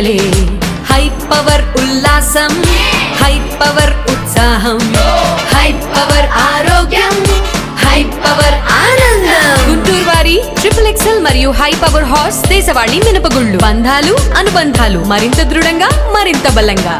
పండగలే high power ఉల్లాసం high power ఉత్సాహం high power ఆరోగ్యం హై పవర్ ఆనందం. గుంటూరు వారి XXL మరియు హై పవర్ హార్స్ దేశవాళీ మినపగుళ్ళు. బంధాలు అనుబంధాలు మరింత దృఢంగా మరింత బలంగా.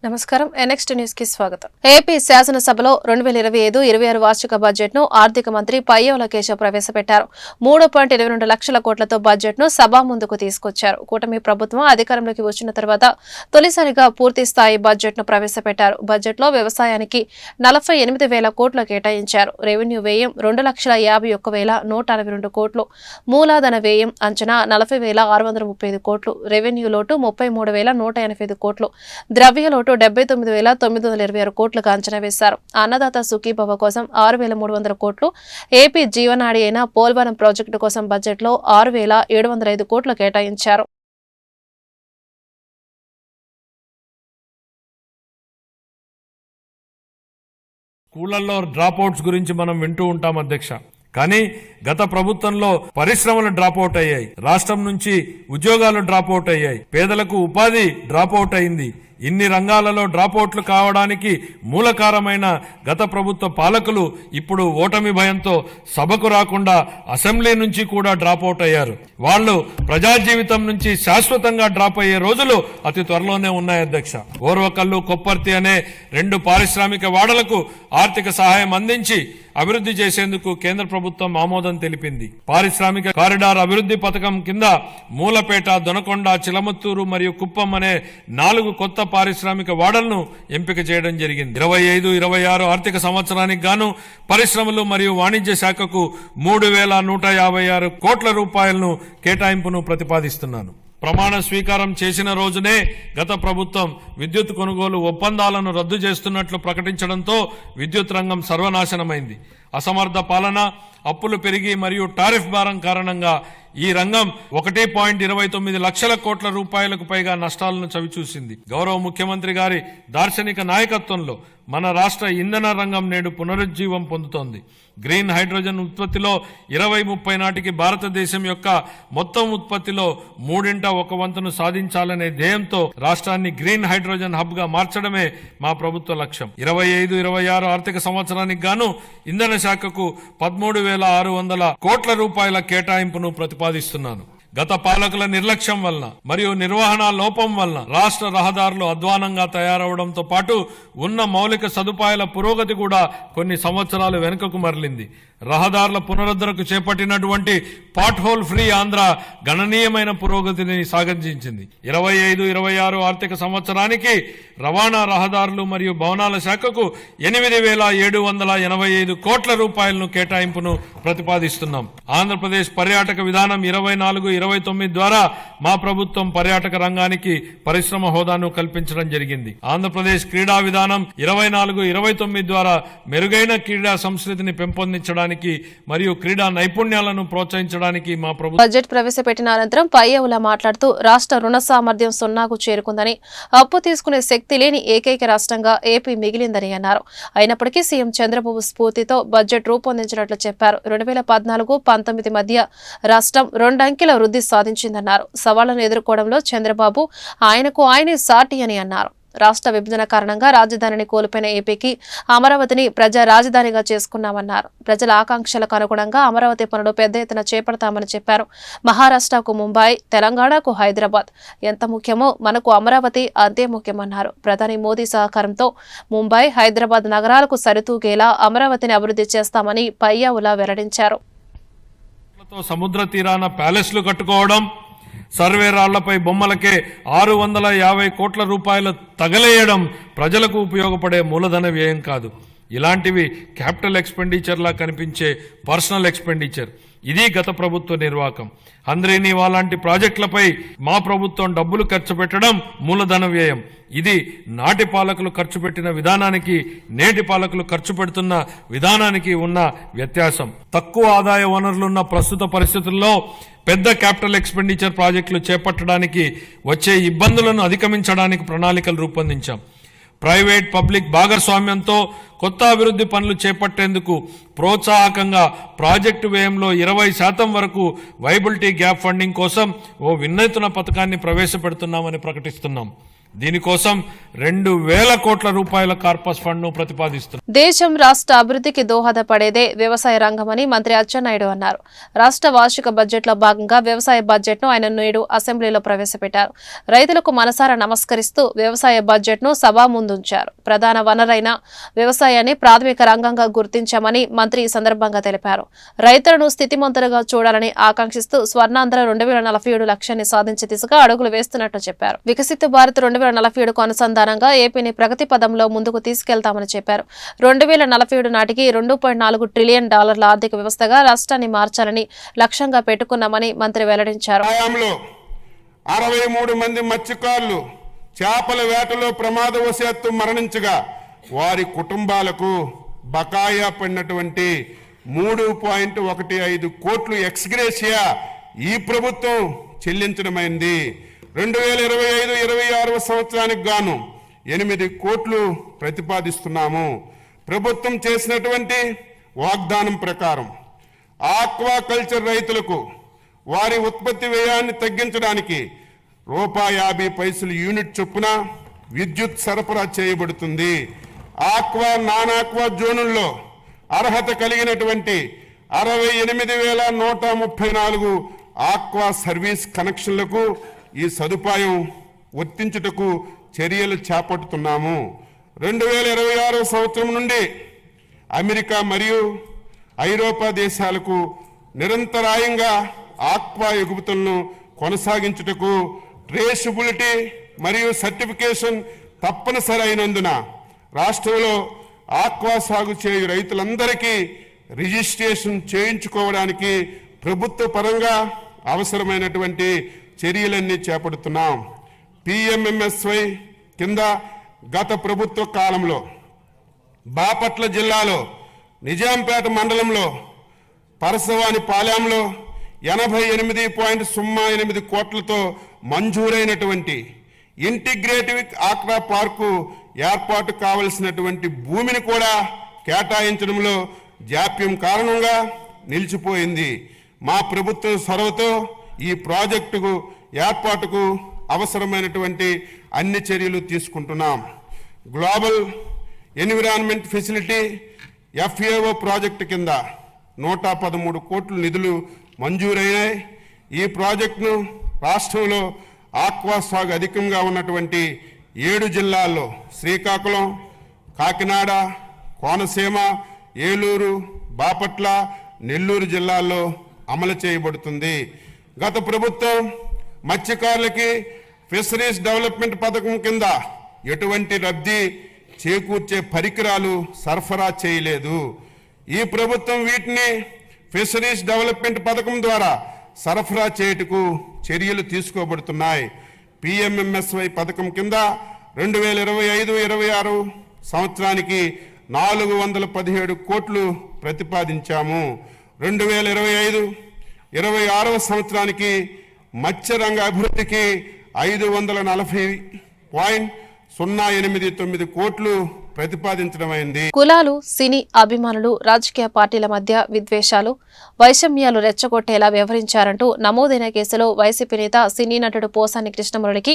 నమస్కారం. NXT న్యూస్ కి స్వాగతం. ఏపీ శాసనసభలో 2025-26 వార్షిక బడ్జెట్ ను ఆర్థిక మంత్రి పయ్యావుల కేశవ్ ప్రవేశపెట్టారు. 3.22 లక్షల కోట్లతో బడ్జెట్ ను సభ ముందుకు తీసుకొచ్చారు. కూటమి ప్రభుత్వం అధికారంలోకి వచ్చిన తర్వాత తొలిసారిగా పూర్తి స్థాయి బడ్జెట్ ను ప్రవేశపెట్టారు. బడ్జెట్ లో వ్యవసాయానికి 48,000 కోట్లు కేటాయించారు. రెవెన్యూ వ్యయం 2,51,162 కోట్లు. మూలధన వ్యయం అంచనా 40,635 కోట్లు. రెవెన్యూ లోటు 33,185 కోట్లు. ద్రవ్య లోటు 79,926 కోట్లుగా అంచనా వేశారు. అన్నదాత సుఖీభవ కోసం 6,300 కోట్లు. ఏపీ జీవనాడి అయిన పోలవరం ప్రాజెక్టు కోసం బడ్జెట్లో 6,705 కోట్లు కేటాయించారు. స్కూళ్లలో డ్రాప్అవుట్స్ గురించి మనం వింటూ ఉంటాం అధ్యక్ష. కానీ గత ప్రభుత్వంలో పరిశ్రమలు డ్రాప్అవుట్ అయ్యాయి, రాష్ట్రం నుంచి ఉద్యోగాలు డ్రాప్అవుట్ అయ్యాయి, పేదలకు ఉపాధి డ్రాప్అవుట్ అయింది. ఇన్ని రంగాలలో డ్రాప్అవుట్లు కావడానికి మూలకారమైన గత ప్రభుత్వ పాలకులు ఇప్పుడు ఓటమి భయంతో సభకు రాకుండా అసెంబ్లీ నుంచి కూడా డ్రాప్అవుట్ అయ్యారు. వాళ్ళు ప్రజా జీవితం నుంచి శాశ్వతంగా డ్రాప్ అయ్యే రోజులు అతి త్వరలోనే ఉన్నాయి అధ్యక్ష. ఓర్వకల్లు, కొప్పర్తి అనే 2 పారిశ్రామిక వాడలకు ఆర్థిక సహాయం అందించి అభివృద్ధి చేసేందుకు కేంద్ర ప్రభుత్వం ఆమోదం తెలిపింది. పారిశ్రామిక కారిడార్ అభివృద్ధి పథకం కింద మూలపేట, దొనకొండ, చిలమత్తూరు మరియు కుప్పం అనే 4 కొత్త పారిశ్రామిక వాడలను ఎంపిక చేయడం జరిగింది. 25-26 ఆర్థిక సంవత్సరానికి గాను పరిశ్రమలు మరియు వాణిజ్య శాఖకు 3,156 కోట్ల రూపాయలను కేటాయింపును ప్రతిపాదిస్తున్నాను. ప్రమాణ స్వీకారం చేసిన రోజునే గత ప్రభుత్వం విద్యుత్ కొనుగోలు ఒప్పందాలను రద్దు చేస్తున్నట్లు ప్రకటించడంతో విద్యుత్ రంగం సర్వనాశనమైంది. అసమర్థ పాలన, అప్పులు పెరిగి మరియు టారిఫ్ భారం కారణంగా ఈ రంగం 1.29 లక్షల కోట్ల రూపాయలకు పైగా నష్టాలను చవిచూసింది. గౌరవ ముఖ్యమంత్రి గారి దార్శనిక నాయకత్వంలో మన రాష్ట్ర ఇంధన రంగం నేడు పునరుజ్జీవం పొందుతోంది. గ్రీన్ హైడ్రోజన్ ఉత్పత్తిలో 2030 నాటికి భారతదేశం యొక్క మొత్తం ఉత్పత్తిలో 1/3 వంతును సాధించాలనే ధ్యేయంతో రాష్ట్రాన్ని గ్రీన్ హైడ్రోజన్ హబ్ గా మార్చడమే మా ప్రభుత్వ లక్ష్యం. 25-26 ఆర్థిక సంవత్సరానికి గాను ఇంధన శాఖకు 13,600 కోట్ల రూపాయల కేటాయింపును ప్రతిపాదిస్తున్నాను. గత పాలకుల నిర్లక్ష్యం వలన మరియు నిర్వహణ లోపం వలన రాష్ట్ర రహదారులు అధ్వానంగా తయారవడంతో పాటు ఉన్న మౌలిక సదుపాయాల పురోగతి కూడా కొన్ని సంవత్సరాలు వెనుకకు మరలింది. రహదారుల పునరుద్ధరణకు చేపట్టినటువంటి పాట్ హోల్ ఫ్రీ ఆంధ్ర గణనీయమైన పురోగతిని సాధించింది. 25-26 ఆర్థిక సంవత్సరానికి రవాణా, రహదారులు మరియు భవనాల శాఖకు 8,785 కోట్ల రూపాయలను కేటాయింపును ప్రతిపాదిస్తున్నాం. ఆంధ్రప్రదేశ్ పర్యాటక విధానం 24-29 ద్వారా మా ప్రభుత్వం పర్యాటక రంగానికి పరిశ్రమ హోదాను కల్పించడం జరిగింది. ఆంధ్రప్రదేశ్ క్రీడా విధానం 24-29 ద్వారా మెరుగైన క్రీడా సంస్కృతిని పెంపొందించడానికి మరియు క్రీడా నైపుణ్యాలను ప్రోత్సహించడానికి మా ప్రభుత్వం బడ్జెట్ ప్రవేశపెట్టిన అనంతరం పయ్యావుల మాట్లాడుతూ రాష్ట్ర రుణ సామర్థ్యం 0కు చేరుకుందని, అప్పు తీసుకునే శక్తి లేని ఏకైక రాష్ట్రంగా ఏపీ మిగిలిందని అన్నారు. అయినప్పటికీ సీఎం చంద్రబాబు స్ఫూర్తితో బడ్జెట్ రూపొందించినట్లు చెప్పారు. 2014-19 మధ్య రాష్ట్రం 2 అంకెల వృద్ధి సాధించిందన్నారు. సవాళ్లను ఎదుర్కోవడంలో చంద్రబాబు ఆయనే సాటి అని అన్నారు. రాష్ట్ర విభజన కారణంగా రాజధానిని కోల్పోయిన ఏపీకి అమరావతిని ప్రజా రాజధానిగా చేసుకున్నామన్నారు. ప్రజల ఆకాంక్షలకు అనుగుణంగా అమరావతి పనులు పెద్ద ఎత్తున చేపడతామని చెప్పారు. మహారాష్ట్రకు ముంబై, తెలంగాణకు హైదరాబాద్ ఎంత ముఖ్యమో మనకు అమరావతి అంతే ముఖ్యమన్నారు. ప్రధాని మోదీ సహకారంతో ముంబై, హైదరాబాద్ నగరాలకు సరితూగేలా అమరావతిని అభివృద్ధి చేస్తామని పయ్యావుల వెల్లడించారు. సముద్ర తీరాన ప్యాలెస్లు కట్టుకోవడం, సర్వే రాళ్లపై బొమ్మలకే 650 కోట్ల రూపాయలు తగలేయడం ప్రజలకు ఉపయోగపడే మూలధన వ్యయం కాదు. ఇలాంటివి క్యాపిటల్ ఎక్స్పెండిచర్లా కనిపించే పర్సనల్ ఎక్స్పెండిచర్. ఇది గత ప్రభుత్వ నిర్వాకం. హంద్రీనీవా లాంటి ప్రాజెక్టులపై మా ప్రభుత్వం డబ్బులు ఖర్చు పెట్టడం మూలధన వ్యయం. ఇది నాటి పాలకులు ఖర్చు పెట్టిన విధానానికి నేటి పాలకులు ఖర్చు పెడుతున్న విధానానికి ఉన్న వ్యత్యాసం. తక్కువ ఆదాయ వనరులున్న ప్రస్తుత పరిస్థితుల్లో పెద్ద క్యాపిటల్ ఎక్స్పెండిచర్ ప్రాజెక్టులు చేపట్టడానికి వచ్చే ఇబ్బందులను అధిగమించడానికి ప్రణాళికలు రూపొందించాం. ప్రైవేట్ పబ్లిక్ భాగస్వామ్యంతో కొత్త అభివృద్ధి పనులు చేపట్టేందుకు ప్రోత్సాహకంగా ప్రాజెక్టు వ్యయంలో 20% వరకు వైబిలిటీ గ్యాప్ ఫండింగ్ కోసం ఓ వినూత్న పథకాన్ని ప్రవేశపెడుతున్నామని ప్రకటిస్తున్నాం. దీనికోసం 2,000 కోట్ల రూపాయల కార్పస్ ఫండ్ ను ప్రతిపాదిస్తున్నాం. దేశం రాష్ట్ర అభివృద్ధికి దోహదపడేదే వ్యవసాయ రంగమని మంత్రి అచ్చెన్నాయుడు అన్నారు. రాష్ట్ర వార్షిక బడ్జెట్ లో భాగంగా వ్యవసాయ బడ్జెట్ ను ఆయన నేడు అసెంబ్లీలో ప్రవేశపెట్టారు. రైతులకు మనసారా నమస్కరిస్తూ వ్యవసాయ బడ్జెట్ ను సభ ముందుంచారు. ప్రధాన వనరైన వ్యవసాయాన్ని ప్రాథమిక రంగంగా గుర్తించామని మంత్రి ఈ సందర్భంగా తెలిపారు. రైతులను స్థితిమంతులుగా చూడాలని ఆకాంక్షిస్తూ స్వర్ణాంధ్ర 2047 లక్ష్యాన్ని సాధించే దిశగా అడుగులు వేస్తున్నట్లు చెప్పారు. వికసిత భారత్ 2047కు అనుసంధానంగా ఏపీని ప్రగతి పదంలో ముందుకు తీసుకెళ్తామని చెప్పారు. 2047 నాటికి $2.4 ట్రిలియన్ ఆర్థిక వ్యవస్థగా రాష్ట్రాన్ని మార్చాలని లక్ష్యంగా పెట్టుకున్నామని మంత్రి వెల్లడించారు. 63 మంది మత్స్యకారులు చేపల వేటలో ప్రమాదవశాత్తు మరణించగా వారి కుటుంబాలకు బకాయా పడినటువంటి 3.15 కోట్లు ఎక్స్గ్రేషియా ఈ ప్రభుత్వం చెల్లించడమైంది. 2025-26 సంవత్సరానికి గాను 8 కోట్లు ప్రతిపాదిస్తున్నాము. ప్రభుత్వం చేసినటువంటి వాగ్దానం ప్రకారం ఆక్వాకల్చర్ రైతులకు వారి ఉత్పత్తి వ్యయాన్ని తగ్గించడానికి ₹50 యూనిట్ చొప్పున విద్యుత్ సరఫరా చేయబడుతుంది. ఆక్వా నాన్ ఆక్వా జోనుల్లో అర్హత కలిగినటువంటి 68,134 ఆక్వా సర్వీస్ కనెక్షన్లకు ఈ సదుపాయం వర్తించుటకు చర్యలు చేపడుతున్నాము. 2026 సంవత్సరం నుండి అమెరికా మరియు ఐరోపా దేశాలకు నిరంతరాయంగా ఆక్వా ఎగుమతులను కొనసాగించుటకు ట్రేసబిలిటీ మరియు సర్టిఫికేషన్ తప్పనిసరి అయినందున రాష్ట్రంలో ఆక్వా సాగు చేయు రైతులందరికీ రిజిస్ట్రేషన్ చేయించుకోవడానికి ప్రభుత్వ పరంగా అవసరమైనటువంటి చర్యలన్నీ చేపడుతున్నాం. PMMSY కింద గత ప్రభుత్వ కాలంలో బాపట్ల జిల్లాలో నిజాంపేట మండలంలో పరసవాని పాలెంలో 88.08 కోట్లతో మంజూరైనటువంటి ఇంటిగ్రేటివ్ ఆక్వా పార్కు ఏర్పాటు కావలసినటువంటి భూమిని కూడా కేటాయించడంలో జాప్యం కారణంగా నిలిచిపోయింది. మా ప్రభుత్వ చొరవతో ఈ ప్రాజెక్టుకు ఏర్పాటుకు అవసరమైనటువంటి అన్ని చర్యలు తీసుకుంటున్నాం. Global environment facility FAO project కింద 113 కోట్ల నిధులు మంజూరైనాయి. ఈ ప్రాజెక్టును రాష్ట్రంలో ఆక్వా సాగు అధికంగా ఉన్నటువంటి 7 జిల్లాల్లో శ్రీకాకుళం, కాకినాడ, కోనసీమ, ఏలూరు, బాపట్ల, నెల్లూరు జిల్లాల్లో అమలు చేయబడుతుంది. గత ప్రభుత్వం మత్స్యకారులకి ఫిషరీస్ డెవలప్మెంట్ పథకం కింద ఎటువంటి లబ్ధి చేకూర్చే పరికరాలు సరఫరా చేయలేదు. ఈ ప్రభుత్వం వీటిని ఫిషరీస్ డెవలప్మెంట్ పథకం ద్వారా సరఫరా చేయుటకు చర్యలు తీసుకోబడుతున్నాయి. PMMSY పథకం కింద 2025-26 సంవత్సరానికి 417 కోట్లు ప్రతిపాదించాము. 2025-26 సంవత్సరానికి మత్స్యరంగ అభివృద్ధికి 540.089 కోట్లు ప్రతిపాదించడమైంది. కులాలు, సినీ అభిమానులు, రాజకీయ పార్టీల మధ్య విద్వేషాలు, వైషమ్యాలు రెచ్చగొట్టేలా వ్యవహరించారంటూ నమోదైన కేసులో వైసీపీ నేత సినీ నటుడు పోసాని కృష్ణమురళికి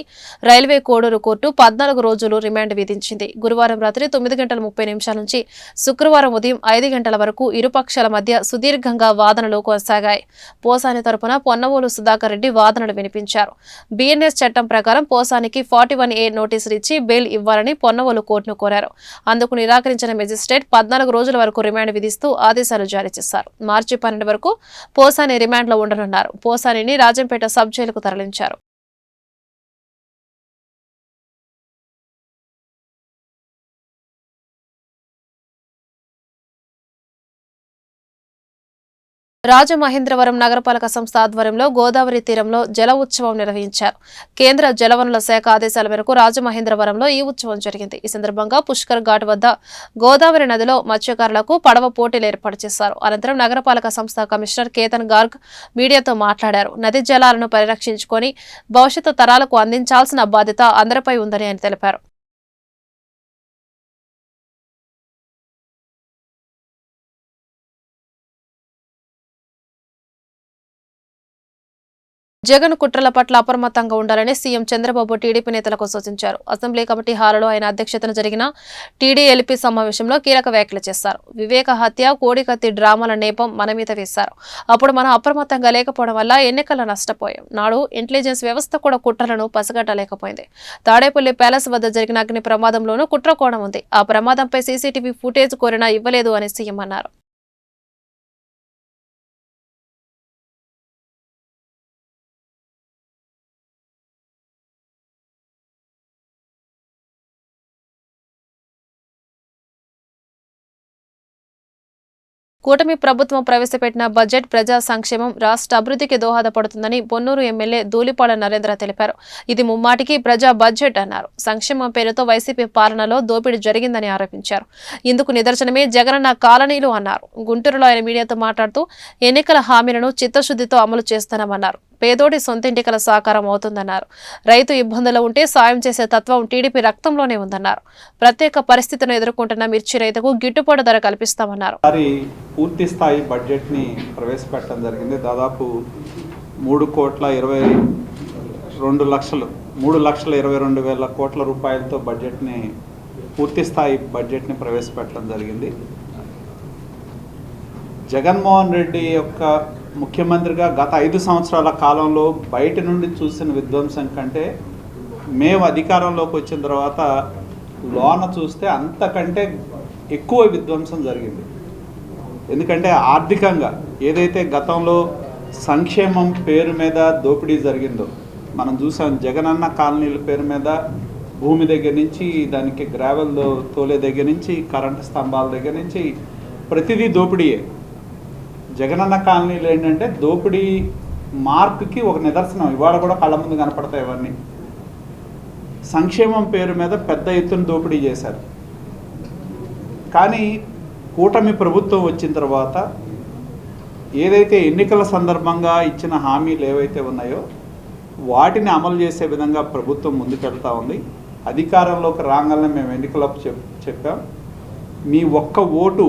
రైల్వే కోడూరు కోర్టు 14 రోజులు రిమాండ్ విధించింది. గురువారం రాత్రి 9:30 నుంచి శుక్రవారం ఉదయం 5 గంటల వరకు ఇరుపక్షాల మధ్య సుదీర్ఘంగా వాదనలు కొనసాగాయి. పోసాని తరపున పొన్నవోలు సుధాకర్ రెడ్డి వాదనలు వినిపించారు. BNS చట్టం ప్రకారం పోసానికి 41A నోటీసులు ఇచ్చి బెయిల్ ఇవ్వాలని పొన్నవోలు కోర్టును కోరారు. అందుకు నిరాకరించిన మెజిస్ట్రేట్ 14 రోజుల వరకు రిమాండ్ విధిస్తూ ఆదేశాలు జారీ చేశారు. మార్చి 12 వరకు పోసాని రిమాండ్లో ఉండనున్నారు. పోసానిని రాజంపేట సబ్ జైలుకు తరలించారు. రాజమహేంద్రవరం నగరపాలక సంస్థ ఆధ్వర్యంలో గోదావరి తీరంలో జల ఉత్సవం నిర్వహించారు. కేంద్ర జలవనరుల శాఖ ఆదేశాల మేరకు రాజమహేంద్రవరంలో ఈ ఉత్సవం జరిగింది. ఈ సందర్భంగా పుష్కర్ ఘాట్ వద్ద గోదావరి నదిలో మత్స్యకారులకు పడవ పోటీలు ఏర్పాటు చేశారు. అనంతరం నగరపాలక సంస్థ కమిషనర్ కేతన్ గార్గ్ మీడియాతో మాట్లాడారు. నది జలాలను పరిరక్షించుకొని భవిష్యత్తు తరాలకు అందించాల్సిన బాధ్యత అందరిపై ఉందని ఆయన తెలిపారు. జగన్ కుట్రల పట్ల అప్రమత్తంగా ఉండాలని సీఎం చంద్రబాబు టీడీపీ నేతలకు సూచించారు. అసెంబ్లీ కమిటీ హాలులో ఆయన అధ్యక్షతన జరిగిన టీడీఎల్పీ సమావేశంలో కీలక వ్యాఖ్యలు చేశారు. వివేక హత్య, కోడికత్తి డ్రామాల నేపం మన మీద వేశారు. అప్పుడు మనం అప్రమత్తంగా లేకపోవడం వల్ల ఎన్నికల్లో నష్టపోయాం. నాడు ఇంటెలిజెన్స్ వ్యవస్థ కూడా కుట్రలను పసిగట్టలేకపోయింది. తాడేపల్లి ప్యాలెస్ వద్ద జరిగిన అగ్ని ప్రమాదంలోనూ కుట్ర కోణం ఉంది. ఆ ప్రమాదంపై సీసీటీవీ ఫుటేజ్ కోరినా ఇవ్వలేదు అని సీఎం అన్నారు. కూటమి ప్రభుత్వం ప్రవేశపెట్టిన బడ్జెట్ ప్రజా సంక్షేమం, రాష్ట్ర అభివృద్ధికి దోహదపడుతుందని పొన్నూరు ఎమ్మెల్యే ధూళిపాల నరేంద్ర తెలిపారు. ఇది ముమ్మాటికి ప్రజా బడ్జెట్ అన్నారు. సంక్షేమం పేరుతో వైసీపీ పాలనలో దోపిడీ జరిగిందని ఆరోపించారు. ఇందుకు నిదర్శనమే జగనన్న కాలనీలు అన్నారు. గుంటూరులో ఆయన మీడియాతో మాట్లాడుతూ ఎన్నికల హామీలను చిత్తశుద్ధితో అమలు చేస్తున్నామన్నారు. పేదోడి సొంతింటి కల సాకారం అవుతుందన్నారు. రైతు ఇబ్బందులు ఉంటే సాయం చేసే తత్వం టీడీపీ రక్తంలోనే ఉందన్నారు. ప్రత్యేక పరిస్థితులను ఎదుర్కొంటున్న మిర్చి రైతుకు గిట్టుబాటు ధర కల్పిస్తామన్నారు. పూర్తి స్థాయి బడ్జెట్ని ప్రవేశపెట్టడం జరిగింది. దాదాపు 3,22,00,000 కోట్ల రూపాయలతో బడ్జెట్ని పూర్తి స్థాయి బడ్జెట్ని ప్రవేశపెట్టడం జరిగింది. జగన్మోహన్ రెడ్డి యొక్క ముఖ్యమంత్రిగా గత 5 సంవత్సరాల కాలంలో బయట నుండి చూసిన విధ్వంసం కంటే మేము అధికారంలోకి వచ్చిన తర్వాత లోన చూస్తే అంతకంటే ఎక్కువ విధ్వంసం జరిగింది. ఎందుకంటే ఆర్థికంగా ఏదైతే గతంలో సంక్షేమం పేరు మీద దోపిడీ జరిగిందో మనం చూసాం. జగనన్న కాలనీల పేరు మీద భూమి దగ్గర నుంచి దానికి గ్రావెల్ తోలే దగ్గర నుంచి కరెంటు స్తంభాల దగ్గర నుంచి ప్రతిదీ దోపిడీయే. జగనన్న కాలనీలు ఏంటంటే దోపిడీ మార్పుకి ఒక నిదర్శనం. ఇవాళ కూడా కళ్ళ ముందు కనపడతాయి ఇవన్నీ. సంక్షేమం పేరు మీద పెద్ద ఎత్తున దోపిడీ చేశారు. కానీ కూటమి ప్రభుత్వం వచ్చిన తర్వాత ఏదైతే ఎన్నికల సందర్భంగా ఇచ్చిన హామీలు ఏవైతే ఉన్నాయో వాటిని అమలు చేసే విధంగా ప్రభుత్వం ముందుకెళ్తా ఉంది. అధికారంలోకి రాగానే మేము ఎన్నికలకు చెప్పాం, మీ ఒక్క ఓటు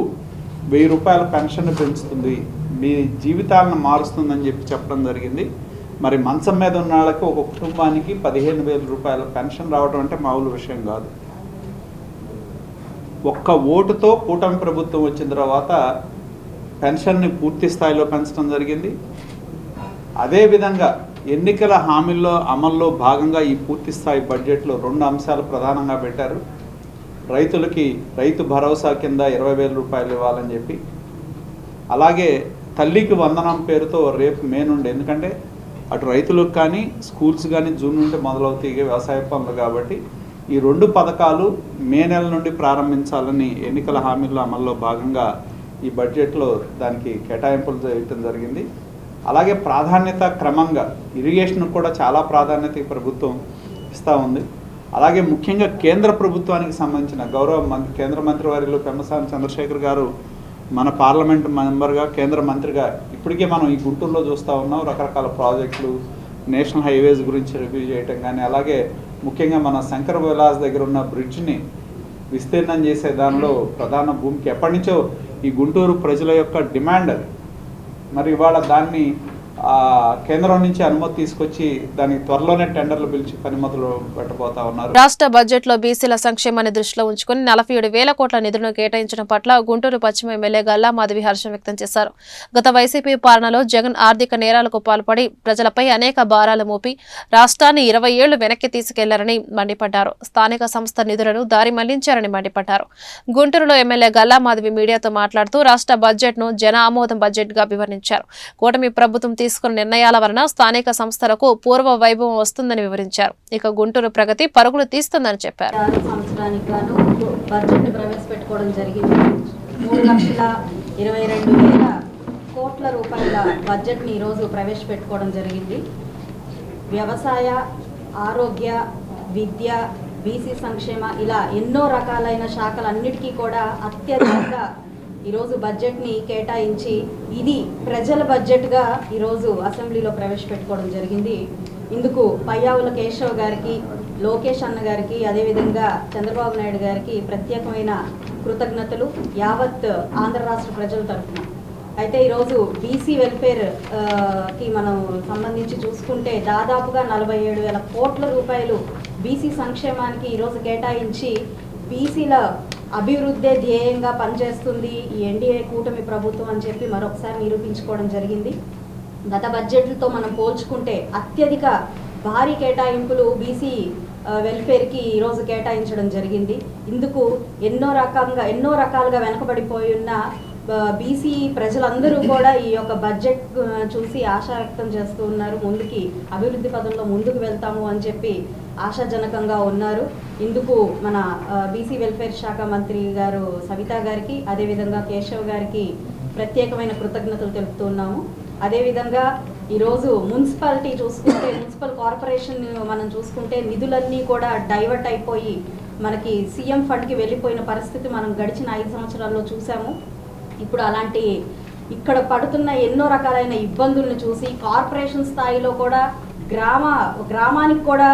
1000 రూపాయల పెన్షన్ పెంచుతుంది, మీ జీవితాలను మారుస్తుందని చెప్పడం జరిగింది. మరి మంచం మీద ఉన్న వాళ్ళకి ఒక కుటుంబానికి 15,000 రూపాయల పెన్షన్ రావడం అంటే మామూలు విషయం కాదు. ఒక్క ఓటుతో కూటమి ప్రభుత్వం వచ్చిన తర్వాత పెన్షన్ని పూర్తి స్థాయిలో పెంచడం జరిగింది. అదేవిధంగా ఎన్నికల హామీల్లో అమల్లో భాగంగా ఈ పూర్తి స్థాయి బడ్జెట్లో 2 అంశాలు ప్రధానంగా పెట్టారు. రైతులకి రైతు భరోసా కింద 20,000 రూపాయలు ఇవ్వాలని చెప్పి, అలాగే తల్లికి వందనం పేరుతో రేపు మే నుండి, ఎందుకంటే అటు రైతులకు కానీ స్కూల్స్ కానీ జూన్ నుండి మొదలవుతాయి వ్యవసాయ పనులు కాబట్టి ఈ 2 పథకాలు మే నెల నుండి ప్రారంభించాలని ఎన్నికల హామీల్లో అమల్లో భాగంగా ఈ బడ్జెట్లో దానికి కేటాయింపులు చేయటం జరిగింది. అలాగే ప్రాధాన్యత క్రమంగా ఇరిగేషన్ కూడా చాలా ప్రాధాన్యత ఈ ప్రభుత్వం ఇస్తూ ఉంది. అలాగే ముఖ్యంగా కేంద్ర ప్రభుత్వానికి సంబంధించిన కేంద్ర మంత్రివర్యులు పెమ్మసాని చంద్రశేఖర్ గారు మన పార్లమెంట్ మెంబర్గా కేంద్ర మంత్రిగా ఇప్పటికే మనం ఈ గుంటూరులో చూస్తూ ఉన్నాం. రకరకాల ప్రాజెక్టులు, నేషనల్ హైవేస్ గురించి రివ్యూ చేయటం కానీ, అలాగే ముఖ్యంగా మన శంకర విలాస్ దగ్గర ఉన్న బ్రిడ్జ్ని విస్తీర్ణం చేసే దానిలో ప్రధాన భూమికి ఎప్పటి నుంచో ఈ గుంటూరు ప్రజల యొక్క డిమాండ్. మరి ఇవాళ దాన్ని కేంద్రం నుంచి అనుమతి తీసుకొచ్చి దానికి త్వరలోనే టెండర్లు పిలిచి పని మొదలు పెట్టబోతా ఉన్నారు. రాష్ట్ర బడ్జెట్ లో బీసీల సంక్షేమాన్ని దృష్టిలో ఉంచుకుని 47,000 కోట్ల నిధులను కేటాయించడం పట్ల గుంటూరు పశ్చిమ ఎమ్మెల్యే గల్లా మాధవి హర్షం వ్యక్తం చేశారు. గత వైసీపీ పాలనలో జగన్ ఆర్థిక నేరాలకు పాల్పడి ప్రజలపై అనేక భారాలు మోపి రాష్ట్రాన్ని 20 ఏళ్లు వెనక్కి తీసుకెళ్లారని మండిపడ్డారు. స్థానిక సంస్థ నిధులను దారి మళ్లించారని మండిపడ్డారు. గుంటూరులో ఎమ్మెల్యే గల్లా మాధవి మీడియాతో మాట్లాడుతూ రాష్ట్ర బడ్జెట్ ను జన ఆమోదం బడ్జెట్ గా వివరించారు. కూటమి ప్రభుత్వం తీసుకున్న నిర్ణయాల వలన స్థానిక సంస్థలకు పూర్వ వైభవం వస్తుందని వివరించారు. ఇక గుంటూరు ప్రగతి పరుగులు తీస్తుందని చెప్పారు. బడ్జెట్ ప్రవేశపెట్టుకోవడం జరిగింది. 3,22,000 కోట్ల రూపాయల బడ్జెట్ని ఈరోజు ప్రవేశపెట్టుకోవడం జరిగింది. వ్యవసాయ, ఆరోగ్య, విద్య, బీసీ సంక్షేమ ఇలా ఎన్నో రకాలైన శాఖలన్నిటికీ కూడా అత్యధికంగా ఈరోజు బడ్జెట్ని కేటాయించి ఇది ప్రజల బడ్జెట్గా ఈరోజు అసెంబ్లీలో ప్రవేశపెట్టుకోవడం జరిగింది. ఇందుకు పయ్యావుల కేశవ్ గారికి, లోకేష్ అన్న గారికి, అదేవిధంగా చంద్రబాబు నాయుడు గారికి ప్రత్యేకమైన కృతజ్ఞతలు యావత్ ఆంధ్ర రాష్ట్ర ప్రజల తరఫున. అయితే ఈరోజు బీసీ వెల్ఫేర్కి మనం సంబంధించి చూసుకుంటే దాదాపుగా 47,000 కోట్ల రూపాయలు బీసీ సంక్షేమానికి ఈరోజు కేటాయించి బీసీల అభివృద్ధే ధ్యేయంగా పనిచేస్తుంది ఈ ఎన్డీఏ కూటమి ప్రభుత్వం అని చెప్పి మరొకసారి నిరూపించుకోవడం జరిగింది. గత బడ్జెట్లతో మనం పోల్చుకుంటే అత్యధిక భారీ కేటాయింపులు బీసీ వెల్ఫేర్కి ఈరోజు కేటాయించడం జరిగింది. ఇందుకు ఎన్నో రకాలుగా వెనకబడిపోయి ఉన్న బీసీ ప్రజలందరూ కూడా ఈ యొక్క బడ్జెట్ చూసి ఆశా వ్యక్తం చేస్తూ ఉన్నారు. ముందుకి అభివృద్ధి పదంలో ముందుకు వెళ్తాము అని చెప్పి ఆశాజనకంగా ఉన్నారు. ఇందుకు మన బీసీ వెల్ఫేర్ శాఖ మంత్రి గారు సవితా గారికి, అదేవిధంగా కేశవ్ గారికి ప్రత్యేకమైన కృతజ్ఞతలు తెలుపుతున్నాము. అదేవిధంగా ఈరోజు మున్సిపాలిటీ చూసుకుంటే, మున్సిపల్ కార్పొరేషన్ మనం చూసుకుంటే నిధులన్నీ కూడా డైవర్ట్ అయిపోయి మనకి సీఎం ఫండ్కి వెళ్ళిపోయిన పరిస్థితి మనం గడిచిన 5 సంవత్సరాల్లో చూసాము. ఇప్పుడు అలాంటి ఇక్కడ పడుతున్న ఎన్నో రకాలైన ఇబ్బందులను చూసి కార్పొరేషన్ స్థాయిలో కూడా గ్రామానికి కూడా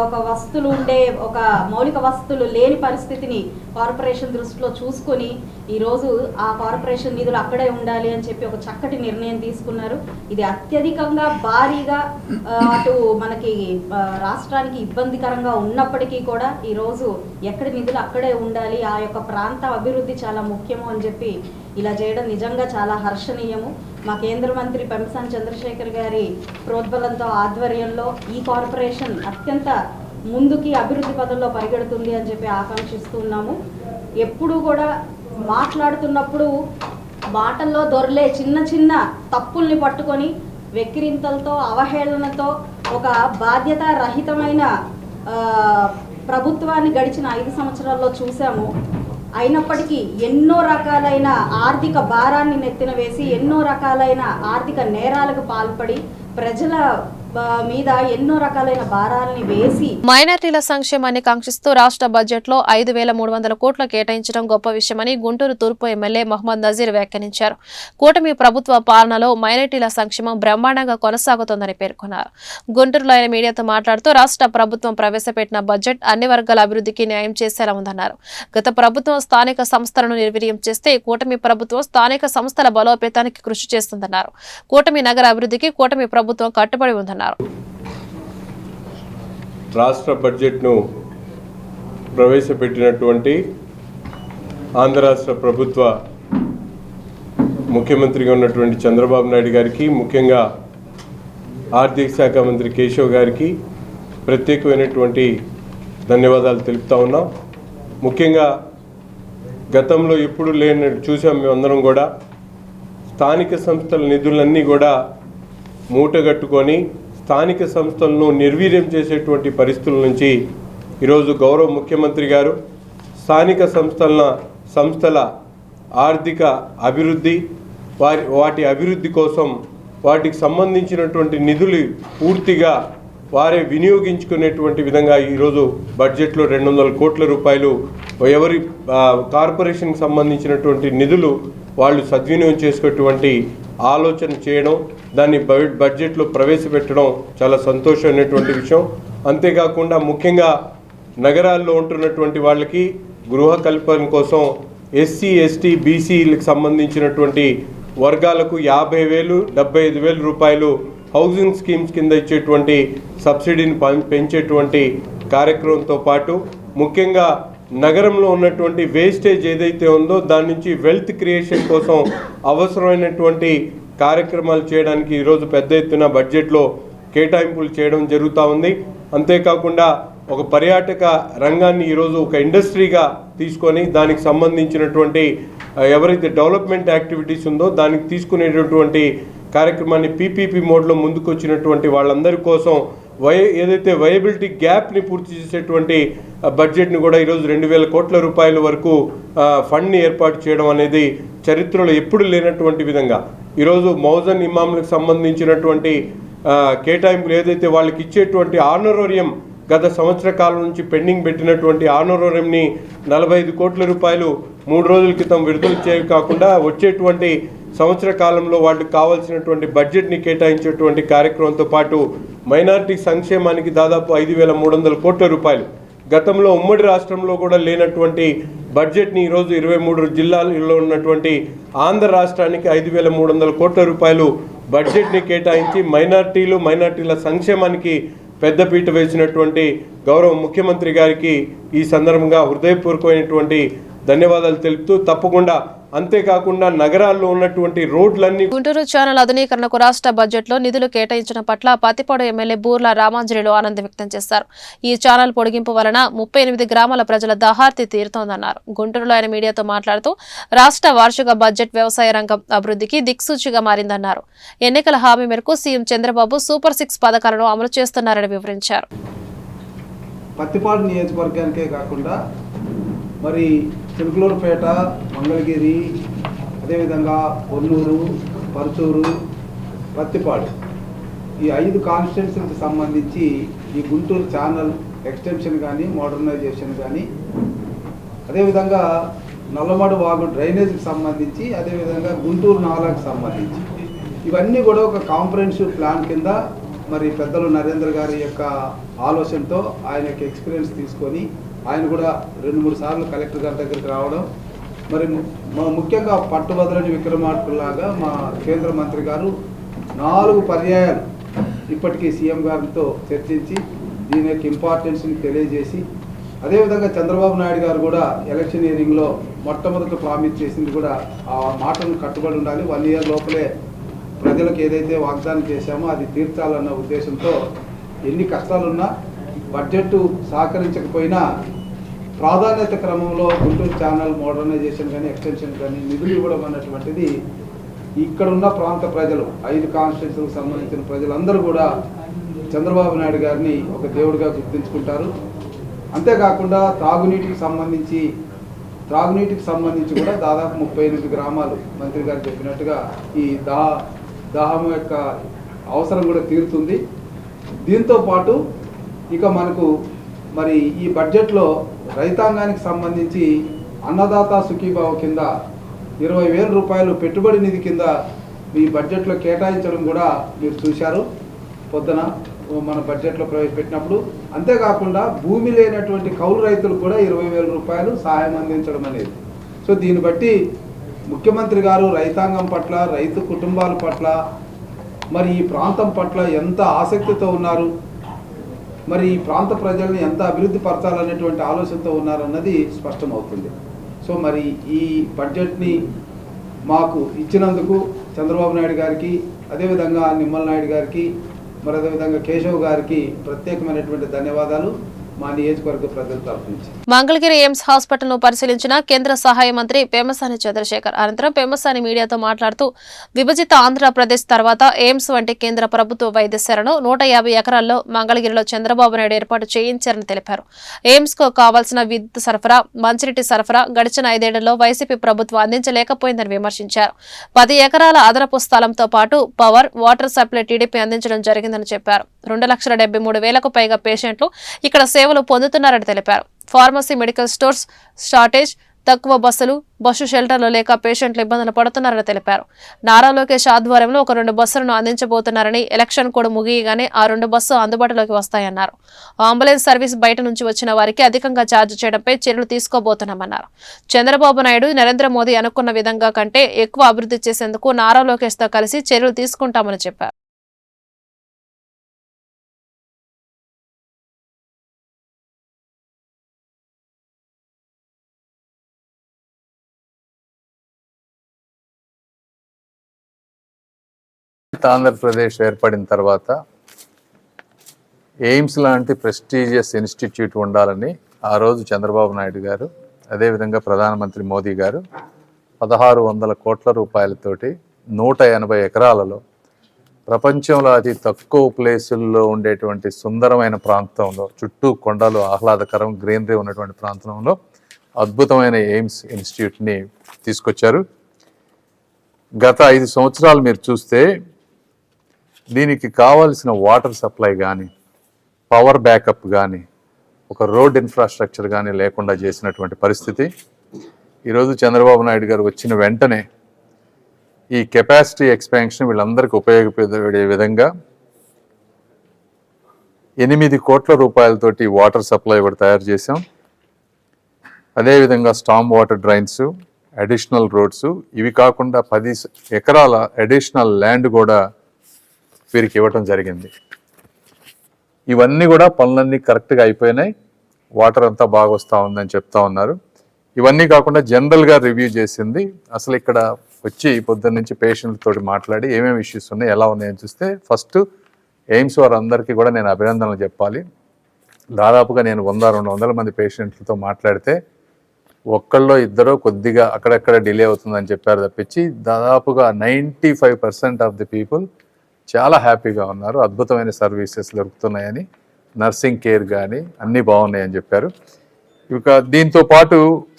ఒక వస్తువులు ఉండే ఒక మౌలిక వస్తువులు లేని పరిస్థితిని కార్పొరేషన్ దృష్టిలో చూసుకొని ఈరోజు ఆ కార్పొరేషన్ నిధులు అక్కడే ఉండాలి అని చెప్పి ఒక చక్కటి నిర్ణయం తీసుకున్నారు. ఇది అత్యధికంగా భారీగా అటు మనకి రాష్ట్రానికి ఇబ్బందికరంగా ఉన్నప్పటికీ కూడా ఈరోజు ఎక్కడి నిధులు అక్కడే ఉండాలి, ఆ యొక్క ప్రాంత అభివృద్ధి చాలా ముఖ్యము అని చెప్పి ఇలా చేయడం నిజంగా చాలా హర్షణీయము. మా కేంద్ర మంత్రి పెంసాని చంద్రశేఖర్ గారి ప్రోద్బలంతో ఆధ్వర్యంలో ఈ కార్పొరేషన్ అత్యంత ముందుకి అభివృద్ధి పదంలో పరిగెడుతుంది అని చెప్పి ఆకాంక్షిస్తున్నాము. ఎప్పుడు కూడా మాట్లాడుతున్నప్పుడు మాటల్లో దొరలే చిన్న చిన్న తప్పుల్ని పట్టుకొని వెక్కిరింతలతో, అవహేళనతో ఒక బాధ్యత రహితమైన ప్రభుత్వాన్ని గడిచిన 5 సంవత్సరాల్లో చూసాము. అయినప్పటికీ ఎన్నో రకాలైన ఆర్థిక భారాన్ని నెత్తిన వేసి ఎన్నో రకాలైన ఆర్థిక నేరాలకు పాల్పడి ప్రజల మీద ఎన్నో రకాలైన భారాలని వేసి మైనార్టీల సంక్షేమాన్ని కాంక్షిస్తూ రాష్ట్ర బడ్జెట్లో 5,300 కోట్లు కేటాయించడం గొప్ప విషయమని గుంటూరు తూర్పు ఎమ్మెల్యే మహమ్మద్ నజీర్ వ్యాఖ్యానించారు. కూటమి ప్రభుత్వ పాలనలో మైనార్టీల సంక్షేమం బ్రహ్మాండంగా కొనసాగుతోందని పేర్కొన్నారు. గుంటూరులో ఆయన మీడియాతో మాట్లాడుతూ రాష్ట్ర ప్రభుత్వం ప్రవేశపెట్టిన బడ్జెట్ అన్ని వర్గాల అభివృద్ధికి న్యాయం చేసేలా ఉందన్నారు. గత ప్రభుత్వం స్థానిక సంస్థలను నిర్వీర్యం చేస్తే కూటమి ప్రభుత్వం స్థానిక సంస్థల బలోపేతానికి కృషి చేస్తుందన్నారు. కూటమి నగర అభివృద్ధికి కూటమి ప్రభుత్వం కట్టుబడి ఉందన్నారు. రాష్ట్ర బడ్జెట్ను ప్రవేశపెట్టినటువంటి ఆంధ్ర రాష్ట్ర ప్రభుత్వ ముఖ్యమంత్రిగా ఉన్నటువంటి చంద్రబాబు నాయుడు గారికి, ముఖ్యంగా ఆర్థిక శాఖ మంత్రి కేశవ్ గారికి ప్రత్యేకమైనటువంటి ధన్యవాదాలు తెలుపుతా ఉన్నాం. ముఖ్యంగా గతంలో ఎప్పుడు లేని చూసాం మేమందరం కూడా. స్థానిక సంస్థల నిధులన్నీ కూడా మూటగట్టుకొని స్థానిక సంస్థలను నిర్వీర్యం చేసేటువంటి పరిస్థితుల నుంచి ఈరోజు గౌరవ ముఖ్యమంత్రి గారు స్థానిక సంస్థల ఆర్థిక అభివృద్ధి, వాటి అభివృద్ధి కోసం వాటికి సంబంధించినటువంటి నిధులు పూర్తిగా వారే వినియోగించుకునేటువంటి విధంగా ఈరోజు బడ్జెట్లో 200 కోట్ల రూపాయలు ఎవరి కార్పొరేషన్కి సంబంధించినటువంటి నిధులు వాళ్ళు సద్వినియోగం చేసుకునేటువంటి ఆలోచన చేయడం, దాన్ని బడ్జెట్లో ప్రవేశపెట్టడం చాలా సంతోషమైనటువంటి విషయం. అంతేకాకుండా ముఖ్యంగా నగరాల్లో ఉంటున్నటువంటి వాళ్ళకి గృహ కల్పన కోసం ఎస్సీ, ఎస్టీ, బీసీలకు సంబంధించినటువంటి వర్గాలకు 50,000, 75,000 రూపాయలు హౌసింగ్ స్కీమ్స్ కింద ఇచ్చేటువంటి సబ్సిడీని పెంచేటువంటి కార్యక్రమంతో పాటు ముఖ్యంగా నగరంలో ఉన్నటువంటి వేస్టేజ్ ఏదైతే ఉందో దాని నుంచి వెల్త్ క్రియేషన్ కోసం అవసరమైనటువంటి కార్యక్రమాలు చేయడానికి ఈరోజు పెద్ద ఎత్తున బడ్జెట్లో కేటాయింపులు చేయడం జరుగుతూ ఉంది. అంతేకాకుండా ఒక పర్యాటక రంగాన్ని ఈరోజు ఒక ఇండస్ట్రీగా తీసుకొని దానికి సంబంధించినటువంటి ఎవరైతే డెవలప్మెంట్ యాక్టివిటీస్ ఉందో దానికి తీసుకునేటటువంటి కార్యక్రమాన్ని పీపీపీ మోడ్లో ముందుకు వచ్చినటువంటి వాళ్ళందరి కోసం ఏదైతే వయబిలిటీ గ్యాప్ని పూర్తి చేసేటువంటి బడ్జెట్ని కూడా ఈరోజు 2,000 కోట్ల రూపాయల వరకు ఫండ్ని ఏర్పాటు చేయడం అనేది చరిత్రలో ఎప్పుడు లేనటువంటి విధంగా ఈరోజు మౌజన్ ఇమాంలకు సంబంధించినటువంటి కేటాయింపులు ఏదైతే వాళ్ళకి ఇచ్చేటువంటి ఆనరోరియం గత సంవత్సర కాలం నుంచి పెండింగ్ పెట్టినటువంటి ఆనరోరియంని 45 కోట్ల రూపాయలు 3 రోజుల క్రితం విడుదల చేయ కాకుండా వచ్చేటువంటి సంవత్సర కాలంలో వాళ్ళకి కావాల్సినటువంటి బడ్జెట్ని కేటాయించేటువంటి కార్యక్రమంతో పాటు మైనారిటీ సంక్షేమానికి దాదాపు 5,300 కోట్ల రూపాయలు గతంలో ఉమ్మడి రాష్ట్రంలో కూడా లేనటువంటి బడ్జెట్ని ఈరోజు 23 జిల్లాల్లో ఉన్నటువంటి ఆంధ్ర రాష్ట్రానికి 5,300 కోట్ల రూపాయలు బడ్జెట్ని కేటాయించి మైనారిటీల సంక్షేమానికి పెద్దపీట వేసినటువంటి గౌరవ ముఖ్యమంత్రి గారికి ఈ సందర్భంగా హృదయపూర్వకమైనటువంటి ధన్యవాదాలు తెలుపుతూ తప్పకుండా అంతేకాకుండా నగరాల్లో ఉన్నటువంటి రోడ్లన్నీ గుంటూరు ఛానల్ ఆధునీకరణకు రాష్ట్ర బడ్జెట్లో నిధులు కేటాయించడం పట్ల పత్తిపాడు ఎమ్మెల్యే బూర్ల రామాంజనేయులు ఆనందం వ్యక్తం చేశారు. ఈ ఛానల్ పొడిగింపు వలన 38 గ్రామాల ప్రజల దాహార్తి తీరుతోందన్నారు. గుంటూరులో ఆయన మీడియాతో మాట్లాడుతూ రాష్ట్ర వార్షిక బడ్జెట్ వ్యవసాయ రంగం అభివృద్ధికి దిక్సూచిగా మారిందన్నారు. ఎన్నికల హామీ మేరకు సీఎం చంద్రబాబు సూపర్ 6 పథకాలను అమలు చేస్తున్నారని వివరించారు. పత్తిపాడు నియోజకవర్గానికే కాకుండా మరి చిలుకలూరుపేట, మంగళగిరి, అదేవిధంగా పొన్నూరు, పరుచూరు, పత్తిపాడు ఈ 5 కాన్స్టిట్యున్సీలకు సంబంధించి ఈ గుంటూరు ఛానల్ ఎక్స్టెన్షన్ కానీ మోడర్నైజేషన్ కానీ అదేవిధంగా నల్లమడు వాగు డ్రైనేజ్కి సంబంధించి అదేవిధంగా గుంటూరు నాలాకు సంబంధించి ఇవన్నీ కూడా ఒక కాంప్రహెన్సివ్ ప్లాన్ కింద మరి పెద్దలు నరేంద్ర గారి యొక్క ఆలోచనతో ఆయన యొక్క ఎక్స్పీరియన్స్ తీసుకొని ఆయన కూడా 2-3 సార్లు కలెక్టర్ గారి దగ్గరికి రావడం మరి ముఖ్యంగా పట్టుబదలని విక్రమార్కుల్లాగా మా కేంద్ర మంత్రి గారు 4 పర్యాయాలు ఇప్పటికీ సీఎం గారితో చర్చించి దీని యొక్క ఇంపార్టెన్స్ని తెలియజేసి అదేవిధంగా చంద్రబాబు నాయుడు గారు కూడా ఎలక్షనీరింగ్లో మొట్టమొదటి ప్రామిస్ చేసింది కూడా ఆ మాటను కట్టుబడి ఉండాలి. 1 ఇయర్ లోపలే ప్రజలకు ఏదైతే వాగ్దానం చేశామో అది తీర్చాలన్న ఉద్దేశంతో ఎన్ని కష్టాలున్నా బడ్జెట్ సహకరించకపోయినా ప్రాధాన్యత క్రమంలో గుంటూరు ఛానల్ మోడర్నైజేషన్ కానీ ఎక్స్టెన్షన్ కానీ నిధులు ఇవ్వడం అన్నటువంటిది ఇక్కడున్న ప్రాంత ప్రజలు 5 కాన్స్టిట్యున్సీలకు సంబంధించిన ప్రజలందరూ కూడా చంద్రబాబు నాయుడు గారిని ఒక దేవుడిగా గుర్తించుకుంటారు. అంతేకాకుండా త్రాగునీటికి సంబంధించి కూడా దాదాపు 38 గ్రామాలు మంత్రి గారు చెప్పినట్టుగా ఈ దాహం యొక్క అవసరం కూడా తీరుతుంది. దీంతో పాటు ఇక మనకు మరి ఈ బడ్జెట్లో రైతాంగానికి సంబంధించి అన్నదాత సుఖీభావ కింద 20,000 రూపాయలు పెట్టుబడి నిధి కింద ఈ బడ్జెట్లో కేటాయించడం కూడా మీరు చూశారు పొద్దున మన బడ్జెట్లో ప్రవేశపెట్టినప్పుడు. అంతేకాకుండా భూమి లేనటువంటి కౌలు రైతులకు కూడా 20,000 రూపాయలు సహాయం అందించడం అనేది. సో దీన్ని బట్టి ముఖ్యమంత్రి గారు రైతాంగం పట్ల, రైతు కుటుంబాల పట్ల, మరి ఈ ప్రాంతం పట్ల ఎంత ఆసక్తితో ఉన్నారు, మరి ఈ ప్రాంత ప్రజల్ని ఎంత అభివృద్ధి పరచాలనేటువంటి ఆలోచనతో ఉన్నారన్నది స్పష్టమవుతుంది. సో మరి ఈ బడ్జెట్ని మాకు ఇచ్చినందుకు చంద్రబాబు నాయుడు గారికి, అదేవిధంగా నిమ్మల నాయుడు గారికి, మరి అదేవిధంగా కేశవ్ గారికి ప్రత్యేకమైనటువంటి ధన్యవాదాలు మా నియోజకవర్గ ప్రజల తరఫు నుంచి. మంగళగిరి ఎయిమ్స్ హాస్పిటల్ ను పరిశీలించిన కేంద్ర సహాయ మంత్రి పెమ్మసాని చంద్రశేఖర్ అనంతరం పెమ్మసాని మీడియాతో మాట్లాడుతూ విభజిత ఆంధ్రప్రదేశ్ తర్వాత ఎయిమ్స్ వంటి కేంద్ర ప్రభుత్వ వైద్యశాలను 150 ఎకరాల్లో మంగళగిరిలో చంద్రబాబు నాయుడు ఏర్పాటు చేయించారని తెలిపారు. ఎయిమ్స్ కు కావాల్సిన విద్యుత్ సరఫరా, మంచినీటి సరఫరా గడిచిన 5 ఏళ్లలో వైసీపీ ప్రభుత్వం అందించలేకపోయిందని విమర్శించారు. 10 ఎకరాల అదనపు స్థలంతో పాటు పవర్, వాటర్ సప్లై టీడీపీ అందించడం జరిగిందని చెప్పారు. 2,73,000కు పైగా పేషెంట్లు ఇక్కడ సేవలు పొందుతున్నారని తెలిపారు. ఫార్మసీ, మెడికల్ స్టోర్స్ షార్టేజ్, తక్కువ బస్సు షెల్టర్లు లేక పేషెంట్లు ఇబ్బందులు పడుతున్నారని తెలిపారు. నారా లోకేష్ ఆధ్వర్యంలో ఒక 2 బస్సులను అందించబోతున్నారని, ఎలక్షన్ కోడ్ ముగియగానే ఆ 2 బస్సు అందుబాటులోకి వస్తాయన్నారు. అంబులెన్స్ సర్వీస్ బయట నుంచి వచ్చిన వారికి అధికంగా ఛార్జ్ చేయడంపై చర్యలు తీసుకోబోతున్నామన్నారు. చంద్రబాబు నాయుడు, నరేంద్ర మోదీ అనుకున్న విధంగా కంటే ఎక్కువ అభివృద్ధి చేసేందుకు నారా లోకేష్ తో కలిసి చర్యలు తీసుకుంటామని చెప్పారు. ఆంధ్రప్రదేశ్ ఏర్పడిన తర్వాత ఎయిమ్స్ లాంటి ప్రెస్టీజియస్ ఇన్స్టిట్యూట్ ఉండాలని ఆ రోజు చంద్రబాబు నాయుడు గారు, అదేవిధంగా ప్రధానమంత్రి మోదీ గారు 1,600 కోట్ల రూపాయలతోటి 180 ఎకరాలలో ప్రపంచంలో అతి తక్కువ ప్లేసుల్లో ఉండేటువంటి సుందరమైన ప్రాంతంలో, చుట్టూ కొండలు, ఆహ్లాదకరం గ్రీనరీ ఉన్నటువంటి ప్రాంతంలో అద్భుతమైన ఎయిమ్స్ ఇన్స్టిట్యూట్ని తీసుకొచ్చారు. గత 5 సంవత్సరాలు మీరు చూస్తే దీనికి కావాల్సిన వాటర్ సప్లై కానీ, పవర్ బ్యాకప్ కానీ, ఒక రోడ్ ఇన్ఫ్రాస్ట్రక్చర్ కానీ లేకుండా చేసినటువంటి పరిస్థితి. ఈరోజు చంద్రబాబు నాయుడు గారు వచ్చిన వెంటనే ఈ కెపాసిటీ ఎక్స్పాన్షన్ వీళ్ళందరికీ ఉపయోగపడే విధంగా 8 కోట్ల రూపాయలతోటి వాటర్ సప్లై కూడా తయారు చేసాం. అదేవిధంగా storm water drains, additional roads, ఇవి కాకుండా 10 ఎకరాల అడిషనల్ ల్యాండ్ కూడా వీరికి ఇవ్వటం జరిగింది. ఇవన్నీ కూడా పనులన్నీ కరెక్ట్గా అయిపోయినాయి. వాటర్ అంతా బాగా వస్తూ ఉందని చెప్తా ఉన్నారు. ఇవన్నీ కాకుండా జనరల్గా రివ్యూ చేసింది. అసలు ఇక్కడ వచ్చి పొద్దున్న నుంచి పేషెంట్లతో మాట్లాడి ఏమేమి ఇష్యూస్ ఉన్నాయి, ఎలా ఉన్నాయని చూస్తే ఫస్ట్ ఎయిమ్స్ వారందరికీ కూడా నేను అభినందనలు చెప్పాలి. దాదాపుగా నేను 100-200 మంది పేషెంట్లతో మాట్లాడితే ఒక్కళ్ళో ఇద్దరో కొద్దిగా అక్కడక్కడ డిలే అవుతుందని చెప్పారు తప్పించి దాదాపుగా 95% ఆఫ్ ది పీపుల్ చాలా హ్యాపీగా ఉన్నారు. అద్భుతమైన సర్వీసెస్ దొరుకుతున్నాయని, నర్సింగ్ కేర్ కానీ అన్నీ బాగున్నాయని చెప్పారు. ఇక దీంతో పాటు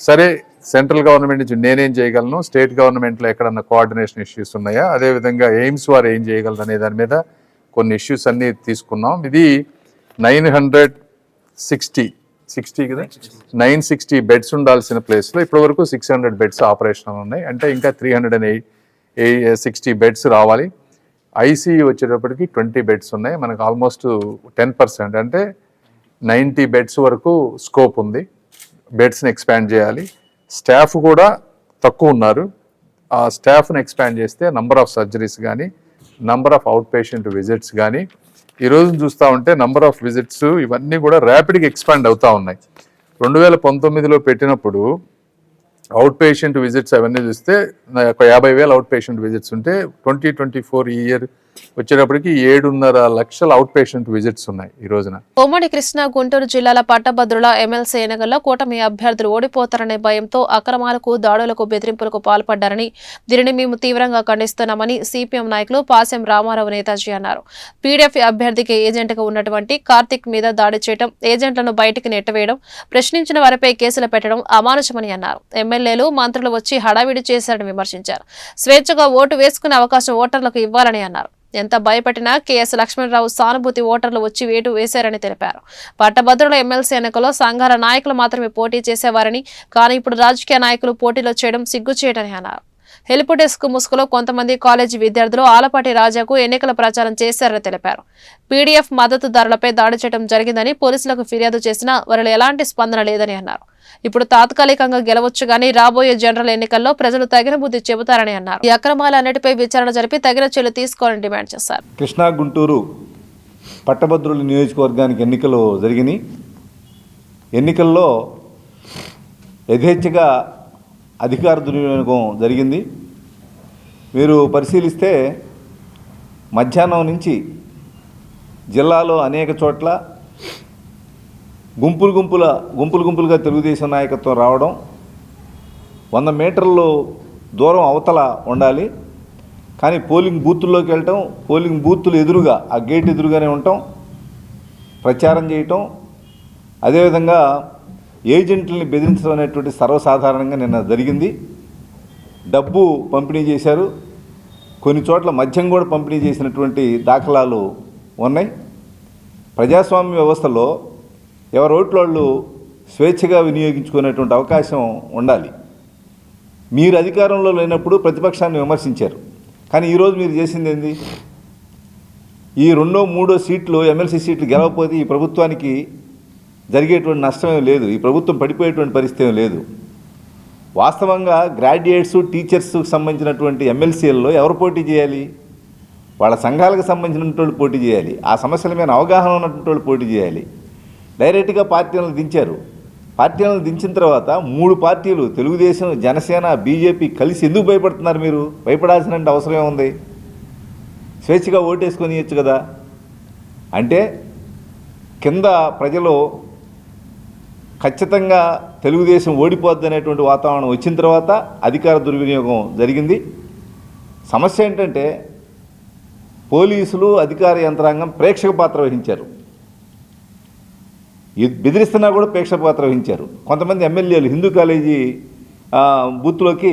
సరే సెంట్రల్ గవర్నమెంట్ నుంచి నేనేం చేయగలను, స్టేట్ గవర్నమెంట్లో ఎక్కడన్నా కోఆర్డినేషన్ ఇష్యూస్ ఉన్నాయా, అదేవిధంగా ఎయిమ్స్ వారు ఏం చేయగలరు అనే దాని మీద కొన్ని ఇష్యూస్ అన్నీ తీసుకున్నాం. ఇది 960 కదా, 960 బెడ్స్ ఉండాల్సిన ప్లేస్లో ఇప్పటివరకు 600 బెడ్స్ ఆపరేషన్ ఉన్నాయి. అంటే ఇంకా 360 బెడ్స్ రావాలి. ఐసీయూ వచ్చేటప్పటికి 20 బెడ్స్ ఉన్నాయి. మనకు ఆల్మోస్ట్ 10% అంటే 90 బెడ్స్ వరకు స్కోప్ ఉంది. బెడ్స్ని ఎక్స్పాండ్ చేయాలి. స్టాఫ్ కూడా తక్కువ ఉన్నారు. ఆ స్టాఫ్ని ఎక్స్పాండ్ చేస్తే నంబర్ ఆఫ్ సర్జరీస్ కానీ, number of out patient visits కానీ, ఈరోజు చూస్తూ ఉంటే నంబర్ ఆఫ్ విజిట్స్ ఇవన్నీ కూడా ర్యాపిడ్గా ఎక్స్పాండ్ అవుతూ ఉన్నాయి. 2019లో పెట్టినప్పుడు అవుట్ పేషెంట్ విజిట్స్ అవన్నీ చూస్తే 50,000 అవుట్ పేషెంట్ విజిట్స్ ఉంటే 2024 ఈ ఇయర్ వచ్చేటప్పటికి 7.5 లక్షల అవుట్ పేషెంట్ విజిట్స్ ఉన్నాయి ఈ రోజున. ఉమ్మడి కృష్ణా, గుంటూరు జిల్లాల పట్టభద్రుల ఎమ్మెల్సీ ఎన్నికల్లో కూటమి అభ్యర్థులు ఓడిపోతారనే భయంతో అక్రమాలకు, దాడులకు, బెదిరింపులకు పాల్పడ్డారని, దీనిని మేము తీవ్రంగా ఖండిస్తున్నామని సిపిఎం నాయకులు పాసెం రామారావు నేతాజీ అన్నారు. పీడీఎఫ్ అభ్యర్థికి ఏజెంట్గా ఉన్నటువంటి కార్తిక్ మీద దాడి చేయడం, ఏజెంట్లను బయటికి నెట్టవేయడం, ప్రశ్నించిన వారిపై కేసులు పెట్టడం అమానుషమని అన్నారు. ఎమ్మెల్యేలు, మంత్రులు వచ్చి హడావిడి చేశారని విమర్శించారు. స్వేచ్ఛగా ఓటు వేసుకునే అవకాశం ఓటర్లకు ఇవ్వాలని అన్నారు. ఎంత భయపెట్టినా కేఎస్ లక్ష్మణరావు సానుభూతి ఓటర్లు వచ్చి వేటు వేశారని తెలిపారు. పట్టభద్రుల ఎమ్మెల్సీ ఎన్నికల్లో సంఘాల నాయకులు మాత్రమే పోటీ చేసేవారని, కానీ ఇప్పుడు రాజకీయ నాయకులు పోటీలో చేయడం సిగ్గుచేటని అన్నారు. హెల్ప్ డెస్క్ ముసుగులో కొంతమంది కాలేజీ విద్యార్థులు ఆలపాటి రాజాకు ఎన్నికల ప్రచారం చేశారని తెలిపారు. పీడీఎఫ్ మద్దతుదారులపై దాడి చేయడం జరిగిందని పోలీసులకు ఫిర్యాదు చేసినా వారిలో ఎలాంటి స్పందన లేదని అన్నారు. ఇప్పుడు తాత్కాలికంగా గెలవచ్చు గానీ రాబోయే జనరల్ ఎన్నికల్లో ప్రజలు తగిన బుద్ధి చెబుతారని అన్నారు. ఈ అక్రమాలన్నిటిపై విచారణ జరిపి తగిన చర్యలు తీసుకోవాలని డిమాండ్ చేశారు. కృష్ణా, గుంటూరు పట్టభద్రుల నియోజకవర్గానికి ఎన్నికలు జరిగినాయి. ఎన్నికల్లో యథేచ్ఛగా అధికార దుర్వినియోగం జరిగింది. మీరు పరిశీలిస్తే మధ్యాహ్నం నుంచి జిల్లాలో అనేక చోట్ల గుంపులుగా తెలుగుదేశం నాయకత్వం రావడం, 100 మీటర్లు దూరం అవతల ఉండాలి, కానీ పోలింగ్ బూతుల్లోకి వెళ్ళటం, పోలింగ్ బూతులు ఎదురుగా ఆ గేట్ ఎదురుగానే ఉండటం, ప్రచారం చేయటం, అదేవిధంగా ఏజెంట్లని బెదిరించడం అనేటువంటి సర్వసాధారణంగా నిన్న జరిగింది. డబ్బు పంపిణీ చేశారు. కొన్ని చోట్ల మద్యం కూడా పంపిణీ చేసినటువంటి దాఖలాలు ఉన్నాయి. ప్రజాస్వామ్య వ్యవస్థలో ఎవరి ఓట్లు వాళ్ళు స్వేచ్ఛగా వినియోగించుకునేటువంటి అవకాశం ఉండాలి. మీరు అధికారంలో లేనప్పుడు ప్రతిపక్షాన్ని విమర్శించారు, కానీ ఈరోజు మీరు చేసింది ఏంది? ఈ 2ో 3ఓ సీట్లు ఎమ్మెల్సీ సీట్లు గెలవకపోతే ఈ ప్రభుత్వానికి జరిగేటువంటి నష్టమేం లేదు, ఈ ప్రభుత్వం పడిపోయేటువంటి పరిస్థితి లేదు. వాస్తవంగా గ్రాడ్యుయేట్స్, టీచర్స్కి సంబంధించినటువంటి ఎమ్మెల్సీలలో ఎవరు పోటీ చేయాలి? వాళ్ళ సంఘాలకు సంబంధించినటువంటి వాళ్ళు పోటీ చేయాలి. ఆ సమస్యల మీద అవగాహన ఉన్నటువంటి వాళ్ళు పోటీ చేయాలి. డైరెక్ట్గా పార్టీలను దించారు. పార్టీలను దించిన తర్వాత 3 పార్టీలు తెలుగుదేశం, జనసేన, బీజేపీ కలిసి ఎందుకు భయపడుతున్నారు? మీరు భయపడాల్సిన అవసరం ఉంది. స్వేచ్ఛగా ఓటేసుకొని ఇవ్వచ్చు కదా. అంటే కింద ప్రజలు ఖచ్చితంగా తెలుగుదేశం ఓడిపోద్ది అనేటువంటి వాతావరణం వచ్చిన తర్వాత అధికార దుర్వినియోగం జరిగింది. సమస్య ఏంటంటే పోలీసులు, అధికార యంత్రాంగం ప్రేక్షక పాత్ర వహించారు. బెదిరిస్తున్నా కూడా ప్రేక్షక పాత్ర వహించారు. కొంతమంది ఎమ్మెల్యేలు హిందూ కాలేజీ బూత్లోకి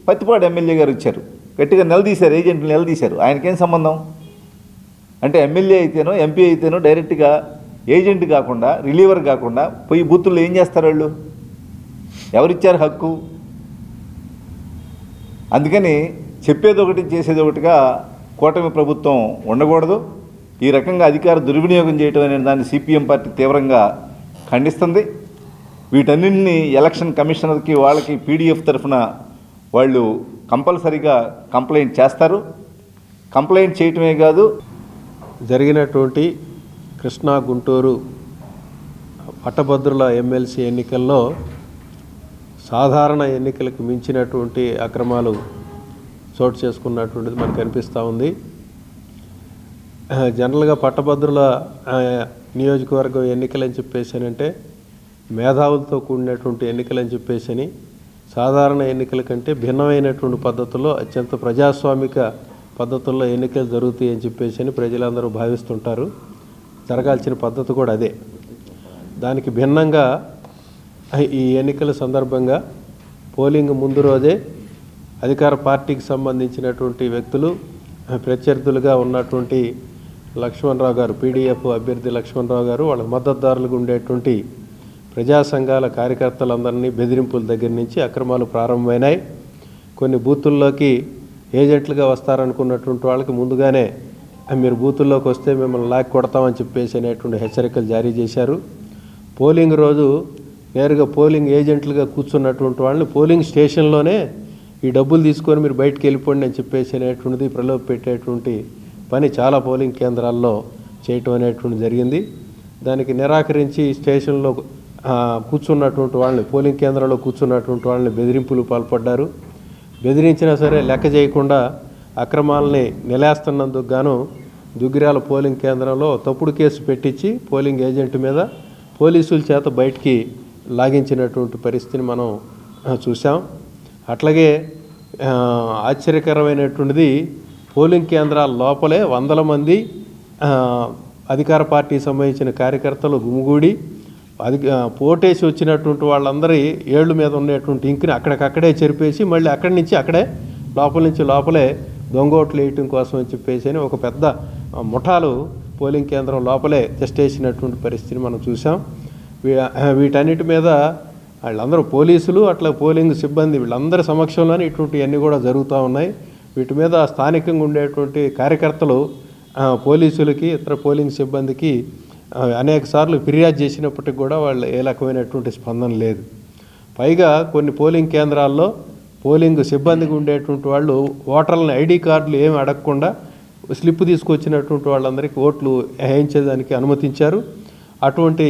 పత్తిపాడు ఎమ్మెల్యే గారు వచ్చారు. గట్టిగా నిలదీశారు, ఏజెంట్లు నిలదీశారు. ఆయనకేం సంబంధం? అంటే ఎమ్మెల్యే అయితేనో ఎంపీ అయితేనో డైరెక్ట్గా ఏజెంట్ కాకుండా, రిలీవర్ కాకుండా పోయి బూతుల్లో ఏం చేస్తారు వాళ్ళు? ఎవరిచ్చారు హక్కు? అందుకని చెప్పేది ఒకటి చేసేది ఒకటిగా కూటమి ప్రభుత్వం ఉండకూడదు. ఈ రకంగా అధికార దుర్వినియోగం చేయడం అనే దాన్ని సిపిఎం పార్టీ తీవ్రంగా ఖండిస్తుంది. వీటన్నింటినీ ఎలక్షన్ కమిషనర్కి వాళ్ళకి పీడీఎఫ్ తరఫున వాళ్ళు కంపల్సరీగా కంప్లైంట్ చేస్తారు. కంప్లైంట్ చేయటమే కాదు, జరిగినటువంటి కృష్ణా గుంటూరు పట్టభద్రుల ఎమ్మెల్సీ ఎన్నికల్లో సాధారణ ఎన్నికలకు మించినటువంటి అక్రమాలు చోటు చేసుకున్నటువంటిది మనకు కనిపిస్తూ ఉంది. జనరల్గా పట్టభద్రుల నియోజకవర్గం ఎన్నికలని చెప్పేసానంటే మేధావులతో కూడినటువంటి ఎన్నికలని చెప్పేసని, సాధారణ ఎన్నికల కంటే భిన్నమైనటువంటి పద్ధతుల్లో అత్యంత ప్రజాస్వామిక పద్ధతుల్లో ఎన్నికలు జరుగుతాయి అని చెప్పేసి ప్రజలందరూ భావిస్తుంటారు. జరగాల్సిన పద్ధతి కూడా అదే. దానికి భిన్నంగా ఈ ఎన్నికల సందర్భంగా పోలింగ్ ముందు రోజే అధికార పార్టీకి సంబంధించినటువంటి వ్యక్తులు, ప్రత్యర్థులుగా ఉన్నటువంటి లక్ష్మణరావు గారు, పీడీఎఫ్ అభ్యర్థి లక్ష్మణరావు గారు, వాళ్ళ మద్దతుదారులుగా ఉండేటువంటి ప్రజా సంఘాల కార్యకర్తలందరినీ బెదిరింపుల దగ్గర నుంచి అక్రమాలు ప్రారంభమైనాయి. కొన్ని బూతుల్లోకి ఏజెంట్లుగా వస్తారనుకున్నటువంటి వాళ్ళకి ముందుగానే మీరు బూతుల్లోకి వస్తే మిమ్మల్ని లాక్ కొడతామని చెప్పేసి అనేటువంటి హెచ్చరికలు జారీ చేశారు. పోలింగ్ రోజు నేరుగా పోలింగ్ ఏజెంట్లుగా కూర్చున్నటువంటి వాళ్ళని పోలింగ్ స్టేషన్లోనే ఈ డబ్బులు తీసుకొని మీరు బయటికి వెళ్ళిపోండి అని చెప్పేసి అనేటువంటిది ప్రలోభ పెట్టేటువంటి పని చాలా పోలింగ్ కేంద్రాల్లో చేయటం అనేటువంటి జరిగింది. దానికి నిరాకరించి స్టేషన్లో కూర్చున్నటువంటి వాళ్ళని, పోలింగ్ కేంద్రంలో కూర్చున్నటువంటి వాళ్ళని బెదిరింపులు పాల్పడ్డారు. బెదిరించినా సరే లెక్క చేయకుండా అక్రమాలని నిలేస్తున్నందుకు గాను దుగ్గిరాల పోలింగ్ కేంద్రంలో తప్పుడు కేసు పెట్టించి పోలింగ్ ఏజెంట్ మీద పోలీసుల చేత బయటికి లాగించినటువంటి పరిస్థితిని మనం చూసాం. అట్లాగే ఆశ్చర్యకరమైనటువంటిది, పోలింగ్ కేంద్రాల లోపలే వందల మంది అధికార పార్టీకి సంబంధించిన కార్యకర్తలు గుమిగూడి పోటేసి వచ్చినటువంటి వాళ్ళందరి ఏళ్ళు మీద ఉన్నటువంటి ఇంకుని అక్కడికక్కడే చెరిపేసి మళ్ళీ అక్కడి నుంచి అక్కడే లోపల నుంచి లోపలే దొంగోట్లు వేయటం కోసం అని చెప్పేసి ఒక పెద్ద ముఠాలు పోలింగ్ కేంద్రం లోపలే తెస్టేసినటువంటి పరిస్థితిని మనం చూసాం. వీటన్నిటి మీద వాళ్ళందరూ పోలీసులు, అట్లా పోలింగ్ సిబ్బంది వీళ్ళందరి సమక్షంలోనే ఇటువంటివన్నీ కూడా జరుగుతూ ఉన్నాయి. వీటి మీద స్థానికంగా ఉండేటువంటి కార్యకర్తలు పోలీసులకి, ఇతర పోలింగ్ సిబ్బందికి అనేక సార్లు ఫిర్యాదు చేసినప్పటికి కూడా వాళ్ళు ఏ రకమైనటువంటి స్పందన లేదు. పైగా కొన్ని పోలింగ్ కేంద్రాల్లో పోలింగ్ సిబ్బందికి ఉండేటువంటి వాళ్ళు ఓటర్లని ఐడి కార్డులు ఏమి అడగకుండా స్లిప్ తీసుకొచ్చినటువంటి వాళ్ళందరికీ ఓట్లు వేయించేదానికి అనుమతించారు. అటువంటి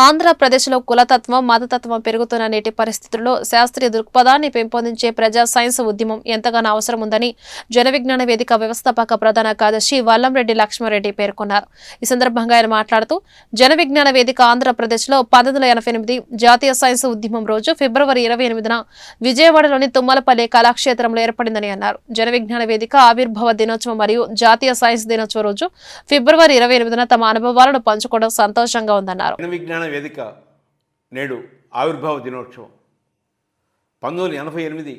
ఆంధ్రప్రదేశ్లో కులతత్వం, మతతత్వం పెరుగుతున్న నేటి పరిస్థితుల్లో శాస్త్రీయ దృక్పథాన్ని పెంపొందించే ప్రజా సైన్స్ ఉద్యమం ఎంతగానో అవసరం ఉందని జన విజ్ఞాన వేదిక వ్యవస్థాపక ప్రధాన కార్యదర్శి వల్లంరెడ్డి లక్ష్మారెడ్డి పేర్కొన్నారు. ఈ సందర్భంగా ఆయన మాట్లాడుతూ, జన విజ్ఞాన వేదిక ఆంధ్రప్రదేశ్లో 1988 జాతీయ సైన్స్ ఉద్యమం రోజు ఫిబ్రవరి 28న విజయవాడలోని తుమ్మలపల్లి కళాక్షేత్రంలో ఏర్పడిందని అన్నారు. జన విజ్ఞాన వేదిక ఆవిర్భావ దినోత్సవం మరియు జాతీయ సైన్స్ దినోత్సవం రోజు ఫిబ్రవరి 28న తమ అనుభవాలను పంచుకోవడం సంతోషంగా ఉందన్నారు. వేదిక నేడు ఆవిర్భావ దినోత్సవం 1988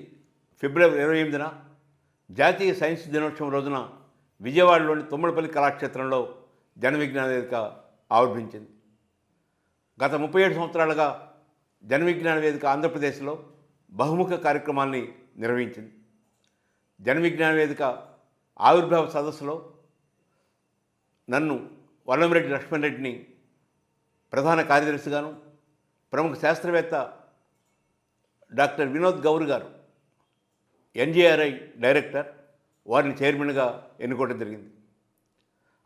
ఫిబ్రవరి 28న జాతీయ సైన్స్ దినోత్సవం రోజున విజయవాడలోని తుమ్మలపల్లి కళాక్షేత్రంలో జన విజ్ఞాన వేదిక ఆవిర్భించింది. గత 37 సంవత్సరాలుగా జన విజ్ఞాన వేదిక ఆంధ్రప్రదేశ్లో బహుముఖ కార్యక్రమాల్ని నిర్వహించింది. జన విజ్ఞాన వేదిక ఆవిర్భావ సదస్సులో నన్ను వల్లంరెడ్డి లక్ష్మణరెడ్డిని ప్రధాన కార్యదర్శిగాను, ప్రముఖ శాస్త్రవేత్త డాక్టర్ వినోద్ గౌర్ గారు ఎన్జీఆర్ఐ డైరెక్టర్, వారిని చైర్మన్గా ఎన్నుకోవడం జరిగింది.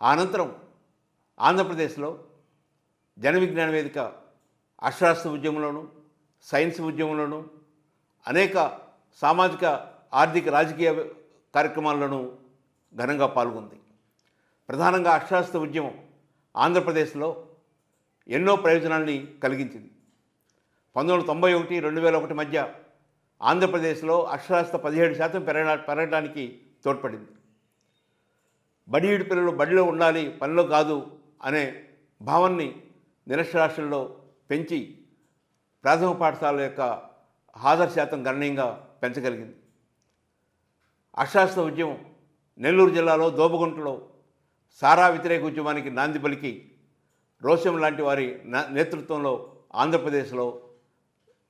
అనంతరం ఆంధ్రప్రదేశ్లో జన విజ్ఞాన వేదిక అక్షరాస్యత ఉద్యమంలోనూ, సైన్స్ ఉద్యమంలోనూ, అనేక సామాజిక, ఆర్థిక, రాజకీయ కార్యక్రమాల్లోనూ ఘనంగా పాల్గొంది. ప్రధానంగా అక్షరాస్యత ఉద్యమం ఆంధ్రప్రదేశ్లో ఎన్నో ప్రయోజనాల్ని కలిగించింది. 1991, 2001 మధ్య ఆంధ్రప్రదేశ్లో అక్షరాస్యత 17% పెరగడానికి తోడ్పడింది. బడియుడి పిల్లలు బడిలో ఉండాలి, పనిలో కాదు అనే భావాన్ని నిరక్షరాస్యుల్లో పెంచి ప్రాథమిక పాఠశాలల యొక్క హాజరు శాతం గణనీయంగా పెంచగలిగింది. అశాస్త్ర ఉద్యమం, నెల్లూరు జిల్లాలో దోబగుంటలో సారా వ్యతిరేక ఉద్యమానికి నాంది పలికి రోషం లాంటి వారి నేతృత్వంలో ఆంధ్రప్రదేశ్లో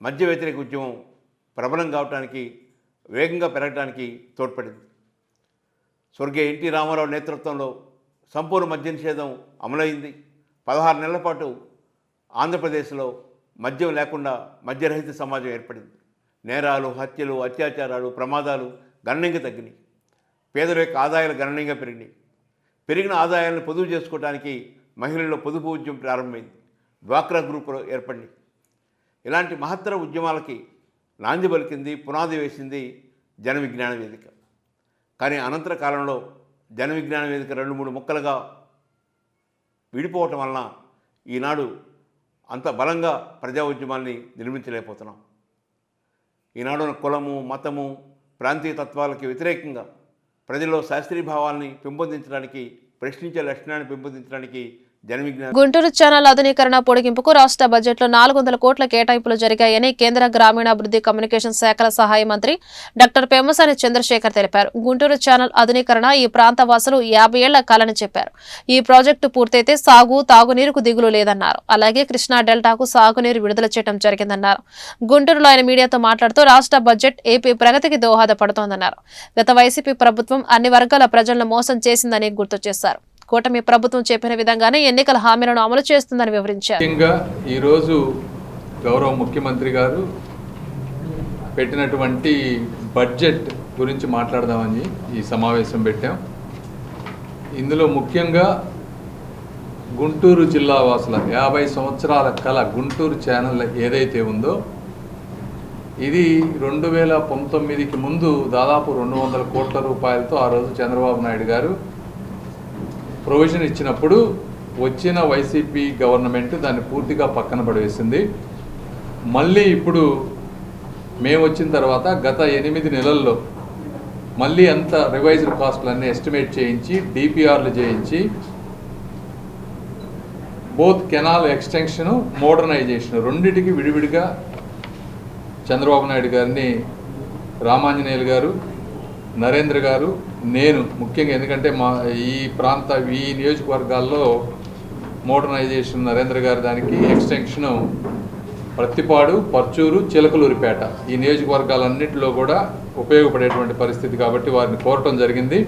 మద్య వ్యతిరేక ఉద్యమం ప్రబలం కావడానికి, వేగంగా పెరగడానికి తోడ్పడింది. స్వర్గీయ ఎన్టీ రామారావు నేతృత్వంలో సంపూర్ణ మద్య నిషేధం అమలైంది. 16 నెలల పాటు ఆంధ్రప్రదేశ్లో మద్యం లేకుండా మద్యరహిత సమాజం ఏర్పడింది. నేరాలు, హత్యలు, అత్యాచారాలు, ప్రమాదాలు గణనీయంగా తగ్గినాయి. పేదల యొక్క ఆదాయాలు గణనీయంగా పెరిగినాయి. పెరిగిన ఆదాయాలను పొదుపు చేసుకోవడానికి మహిళల్లో పొదుపు ఉద్యమం ప్రారంభమైంది. డ్వాక్రా గ్రూపులు ఏర్పడినాయి. ఇలాంటి మహత్తర ఉద్యమాలకి నాంది పలికింది, పునాది వేసింది జన విజ్ఞాన వేదిక. కానీ అనంతర కాలంలో జన విజ్ఞాన వేదిక 2-3 ముక్కలుగా విడిపోవటం వలన ఈనాడు అంత బలంగా ప్రజా ఉద్యమాల్ని నిర్మించలేకపోతున్నాం. ఈనాడు కులము, మతము, ప్రాంతీయ తత్వాలకి వ్యతిరేకంగా ప్రజల్లో శాస్త్రీయ భావాల్ని పెంపొందించడానికి, ప్రశ్నించే లక్షణాన్ని పెంపొందించడానికి గుంటూరు ఛానల్ ఆధునీకరణ పొడిగింపుకు రాష్ట్ర బడ్జెట్లో 400 కోట్ల కేటాయింపులు జరిగాయని కేంద్ర గ్రామీణాభివృద్ధి కమ్యూనికేషన్ శాఖల సహాయ మంత్రి డాక్టర్ పెమ్మసాని చంద్రశేఖర్ తెలిపారు. గుంటూరు ఛానల్ ఆధునీకరణ ఈ ప్రాంత వాసులు 50 ఏళ్ల కాలని చెప్పారు. ఈ ప్రాజెక్టు పూర్తయితే సాగు, తాగునీరుకు దిగులు లేదన్నారు. అలాగే కృష్ణా డెల్టాకు సాగునీరు విడుదల చేయడం జరిగిందన్నారు. గుంటూరులో ఆయన మీడియాతో మాట్లాడుతూ రాష్ట్ర బడ్జెట్ ఏపీ ప్రగతికి దోహదపడుతోందన్నారు. గత వైసీపీ ప్రభుత్వం అన్ని వర్గాల ప్రజలను మోసం చేసిందని గుర్తు చేశారు. కూటమి ప్రభుత్వం చెప్పిన విధంగానే ఎన్నికల హామీలను అమలు చేస్తుందని వివరించారు. ఈరోజు గౌరవ ముఖ్యమంత్రి గారు పెట్టినటువంటి బడ్జెట్ గురించి మాట్లాడదామని ఈ సమావేశం పెట్టాం. ఇందులో ముఖ్యంగా గుంటూరు జిల్లా వాసుల 50 సంవత్సరాల కళ గుంటూరు ఛానల్ ఏదైతే ఉందో ఇది 2019కి ముందు దాదాపు 200 కోట్ల రూపాయలతో ఆ రోజు చంద్రబాబు నాయుడు గారు ప్రొవిజన్ ఇచ్చినప్పుడు వచ్చిన వైసీపీ గవర్నమెంట్ దాన్ని పూర్తిగా పక్కన పడవేసింది. మళ్ళీ ఇప్పుడు మేము వచ్చిన తర్వాత గత 8 నెలల్లో మళ్ళీ అంత రివైజ్డ్ కాస్ట్లన్నీ ఎస్టిమేట్ చేయించి డిపిఆర్లు చేయించి బోత్ కెనాల్ ఎక్స్టెన్షను, మోడర్నైజేషన్ రెండింటికి విడివిడిగా చంద్రబాబు నాయుడు గారిని, రామాంజనేయులు గారు, నరేంద్ర గారు, నేను ముఖ్యంగా, ఎందుకంటే మా ఈ నియోజకవర్గాల్లో మోడర్నైజేషన్ నరేంద్ర గారు, దానికి ఎక్స్టెన్షను ప్రత్తిపాడు, పర్చూరు, చిలకలూరిపేట ఈ నియోజకవర్గాలన్నింటిలో కూడా ఉపయోగపడేటువంటి పరిస్థితి కాబట్టి వారిని కోరటం జరిగింది.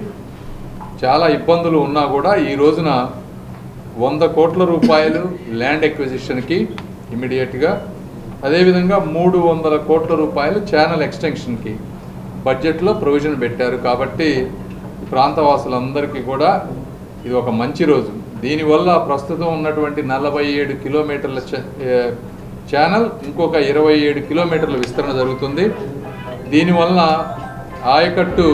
చాలా ఇబ్బందులు ఉన్నా కూడా ఈ రోజున 100 కోట్ల రూపాయలు ల్యాండ్ ఎక్విజిషన్కి ఇమీడియట్గా, అదేవిధంగా 300 కోట్ల రూపాయలు ఛానల్ ఎక్స్టెన్షన్కి బడ్జెట్లో ప్రొవిజన్ పెట్టారు. కాబట్టి ప్రాంతవాసులందరికీ కూడా ఇది ఒక మంచి రోజు. దీనివల్ల ప్రస్తుతం ఉన్నటువంటి 47 కిలోమీటర్ల ఛానల్ ఇంకొక 27 కిలోమీటర్ల విస్తరణ జరుగుతుంది. దీనివల్ల ఆయకట్టు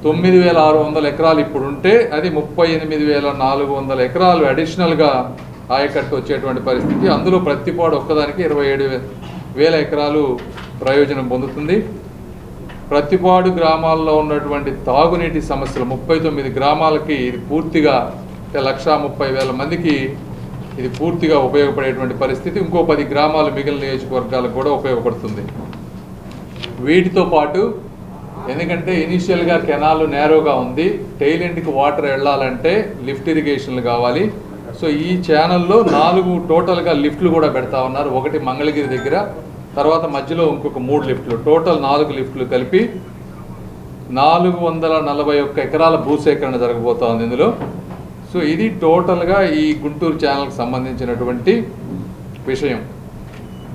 9,600 ఎకరాలు ఇప్పుడు ఉంటే అది 38,400 ఎకరాలు అడిషనల్గా ఆయకట్టు వచ్చేటువంటి పరిస్థితి. అందులో ప్రతిపాడు ఒక్కదానికి 27,000 ఎకరాలు ప్రయోజనం పొందుతుంది. ప్రతిపాడు గ్రామాల్లో ఉన్నటువంటి తాగునీటి సమస్యలు 39 గ్రామాలకి ఇది పూర్తిగా 1,30,000 మందికి ఇది పూర్తిగా ఉపయోగపడేటువంటి పరిస్థితి. ఇంకో 10 గ్రామాలు మిగిలిన నియోజకవర్గాలకు కూడా ఉపయోగపడుతుంది. వీటితో పాటు ఎందుకంటే ఇనిషియల్గా కెనాల్ నేరోగా ఉంది, టైలెంట్కి వాటర్ వెళ్ళాలంటే లిఫ్ట్ ఇరిగేషన్లు కావాలి. సో ఈ ఛానల్లో 4 టోటల్గా లిఫ్ట్లు కూడా పెడతా ఉన్నారు. ఒకటి మంగళగిరి దగ్గర, తర్వాత మధ్యలో ఇంకొక 3 లిఫ్ట్లు, టోటల్ 4 లిఫ్ట్లు కలిపి 441 ఎకరాల భూసేకరణ జరగబోతోంది ఇందులో. సో ఇది టోటల్గా ఈ గుంటూరు ఛానల్కి సంబంధించినటువంటి విషయం.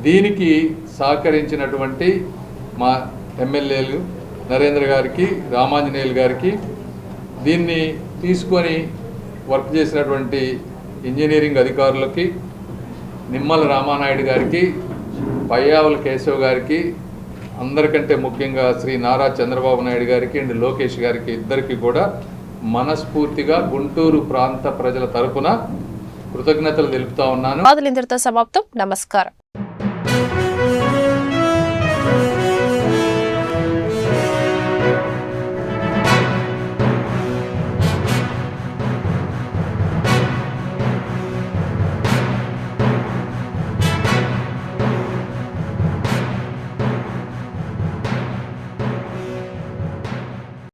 దీనికి సహకరించినటువంటి మా ఎమ్మెల్యేలు నరేంద్ర గారికి, రామాంజనేయులు గారికి, దీన్ని తీసుకొని వర్క్ చేసినటువంటి ఇంజనీరింగ్ అధికారులకి, నిమ్మల రామానాయుడు గారికి, పయ్యావుల కేశవ్ గారికి, అందరికంటే ముఖ్యంగా శ్రీ నారా చంద్రబాబు నాయుడు గారికి అండ్ లోకేష్ గారికి ఇద్దరికి కూడా మనస్ఫూర్తిగా గుంటూరు ప్రాంత ప్రజల తరపున కృతజ్ఞతలు తెలుపుతా ఉన్నాను. సమాప్తం. నమస్కారం.